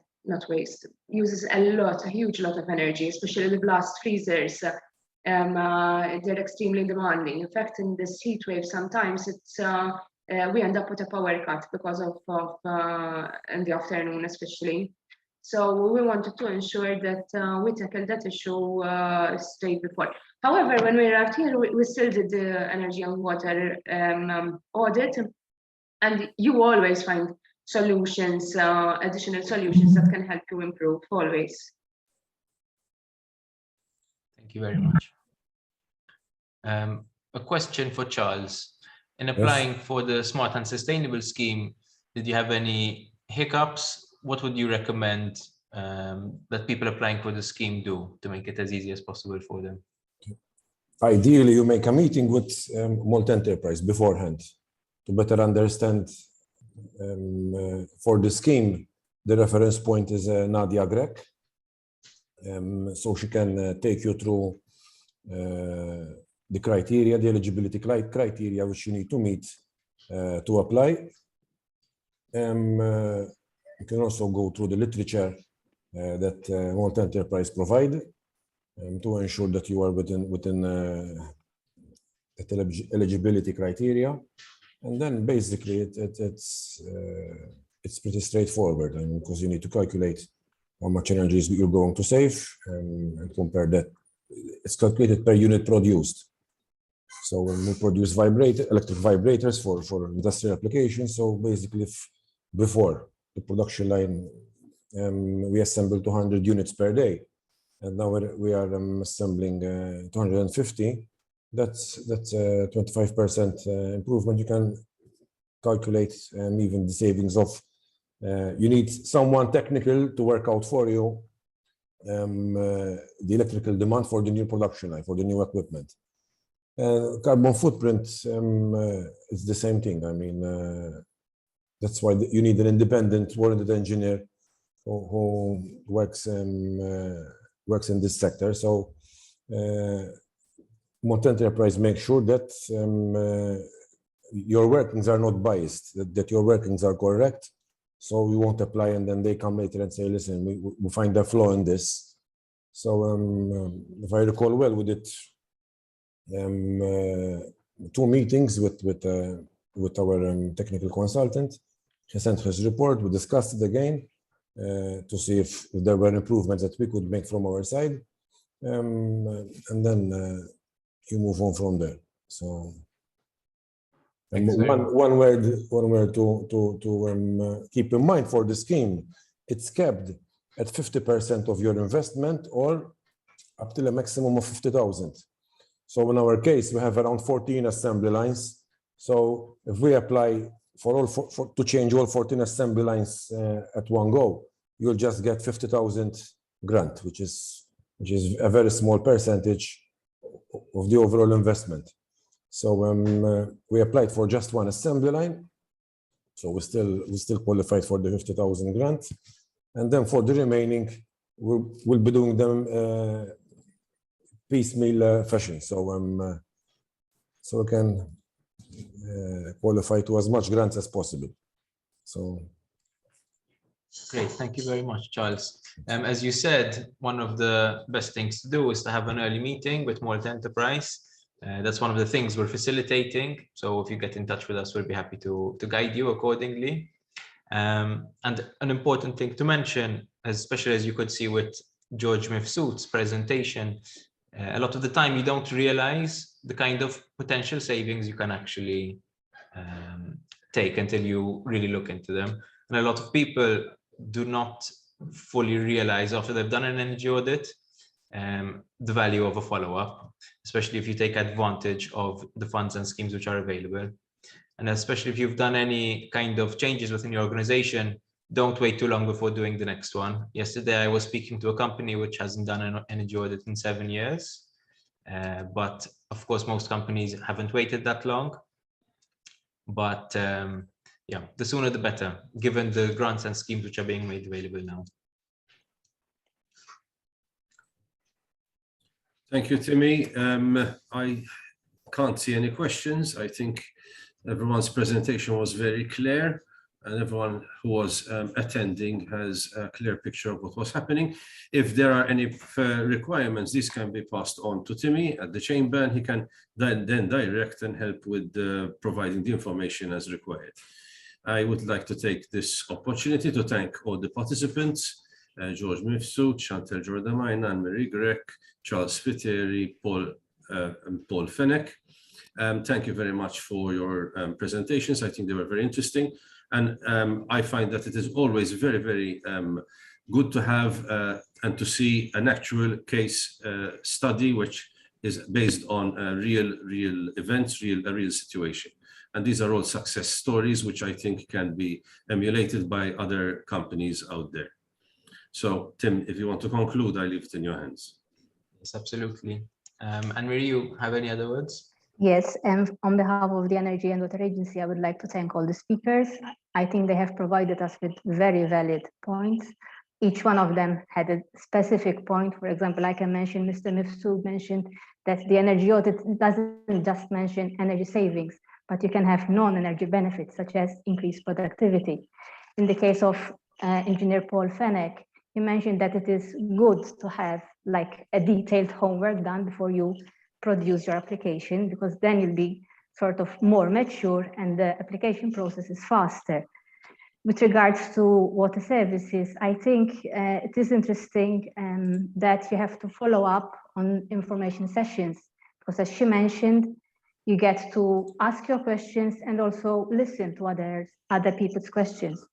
a huge lot of energy, especially the blast freezers. They're extremely demanding. In fact, in this heat wave, sometimes it's we end up with a power cut because of in the afternoon, especially. So we wanted to ensure that we tackled that issue straight before. However, when we arrived here, we still did the energy and water audit, and you always find solutions, additional solutions that can help you improve, always. Thank you very much. A question for Charles. In applying for the Smart and Sustainable scheme, did you have any hiccups? What would you recommend that people applying for the scheme do to make it as easy as possible for them? Ideally, you make a meeting with Malta Enterprise beforehand to better understand. For the scheme, the reference point is Nadia Grek. So she can take you through the criteria, the eligibility criteria which you need to meet to apply. You can also go through the literature that Malta Enterprise provide to ensure that you are within the eligibility criteria. And then basically it's pretty straightforward, because you need to calculate how much energy you're going to save and compare that. It's calculated per unit produced. So when we produce electric vibrators for industrial applications, so basically before the production line, we assemble 200 units per day, and now we are assembling 250. That's a 25% improvement. You can calculate even the savings of. You need someone technical to work out for you the electrical demand for the new production line, for the new equipment. Carbon footprint is the same thing. I mean, that's why you need an independent warranted engineer who works in this sector. So Malta Enterprise makes sure that your workings are not biased, that your workings are correct. So we won't apply, and then they come later and say, listen, we find a flaw in this. So if I recall well, we did 2 meetings with our technical consultant. He sent his report. We discussed it again to see if there were improvements that we could make from our side, and then you move on from there. So one word to keep in mind for the scheme: it's capped at 50% of your investment, or up till a maximum of 50,000. So in our case, we have around 14 assembly lines. So if we apply to change all 14 assembly lines at one go, you'll just get 50,000 grant, which is a very small percentage of the overall investment. So we applied for just one assembly line, so we still qualified for the 50,000 grant, and then for the remaining, we'll be doing them piecemeal fashion. So we can qualify to as much grants as possible. So great, thank you very much, Charles. As you said, one of the best things to do is to have an early meeting with Malta Enterprise. That's one of the things we're facilitating. So if you get in touch with us, we'll be happy to guide you accordingly. And an important thing to mention, especially as you could see with George Mifsud's presentation, a lot of the time you don't realize the kind of potential savings you can actually take until you really look into them. And a lot of people do not fully realize after they've done an energy audit the value of a follow-up, especially if you take advantage of the funds and schemes which are available. And especially if you've done any kind of changes within your organization, don't wait too long before doing the next one. Yesterday, I was speaking to a company which hasn't done an energy audit in 7 years. But of course, most companies haven't waited that long. But yeah, the sooner the better, given the grants and schemes which are being made available now. Thank you, Timmy. I can't see any questions. I think everyone's presentation was very clear, and everyone who was attending has a clear picture of what was happening. If there are any requirements, these can be passed on to Timmy at the chamber, and he can then direct and help with providing the information as required. I would like to take this opportunity to thank all the participants, George Mifsud, Chantal Jordan-Maina, Anne-Marie Grech, Charles Spiteri, Paul Fenech. Thank you very much for your presentations. I think they were very interesting. And I find that it is always very, very good to have and to see an actual case study, which is based on real events, a real situation. And these are all success stories, which I think can be emulated by other companies out there. So, Tim, if you want to conclude, I leave it in your hands. Yes, absolutely. Anne-Marie, you have any other words? Yes, and on behalf of the Energy and Water Agency, I would like to thank all the speakers. I think they have provided us with very valid points. Each one of them had a specific point. For example, I can mention Mr. Mifsud mentioned that the energy audit doesn't just mention energy savings, but you can have non-energy benefits such as increased productivity. In the case of Engineer Paul Fenech, he mentioned that it is good to have like a detailed homework done before you produce your application, because then you'll be sort of more mature and the application process is faster. With regards to water services, I think it is interesting that you have to follow up on information sessions, because as she mentioned, you get to ask your questions and also listen to other people's questions.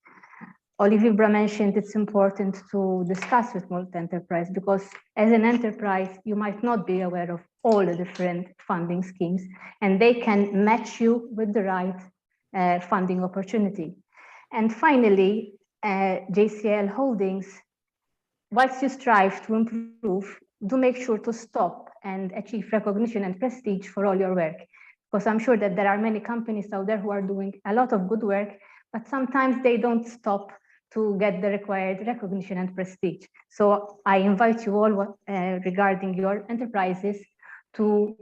Olivier Bra mentioned it's important to discuss with multi-enterprise, because as an enterprise, you might not be aware of all the different funding schemes, and they can match you with the right funding opportunity. And finally, JCL Holdings, whilst you strive to improve, do make sure to stop and achieve recognition and prestige for all your work. Because I'm sure that there are many companies out there who are doing a lot of good work, but sometimes they don't stop to get the required recognition and prestige. So I invite you all regarding your enterprises to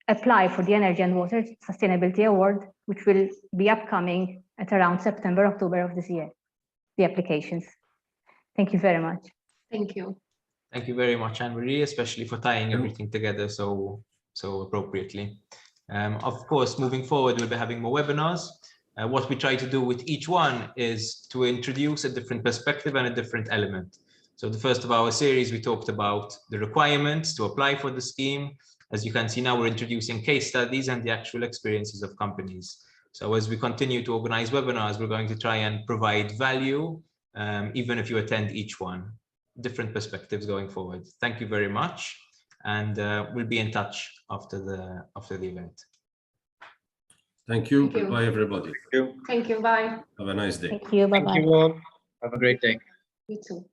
apply for the Energy and Water Sustainability Award, which will be upcoming at around September, October of this year, the applications. Thank you very much. Thank you. Thank you very much, Anne-Marie, especially for tying everything together so appropriately. Of course, moving forward, we'll be having more webinars. What we try to do with each one is to introduce a different perspective and a different element. So the first of our series, we talked about the requirements to apply for the scheme. As you can see now, we're introducing case studies and the actual experiences of companies. So as we continue to organize webinars, we're going to try and provide value, even if you attend each one, different perspectives going forward. Thank you very much. And we'll be in touch after the event. Thank you. Thank you. Bye, everybody. Thank you. Bye. Have a nice day. Thank you. Bye-bye. Thank you all. Have a great day. You too.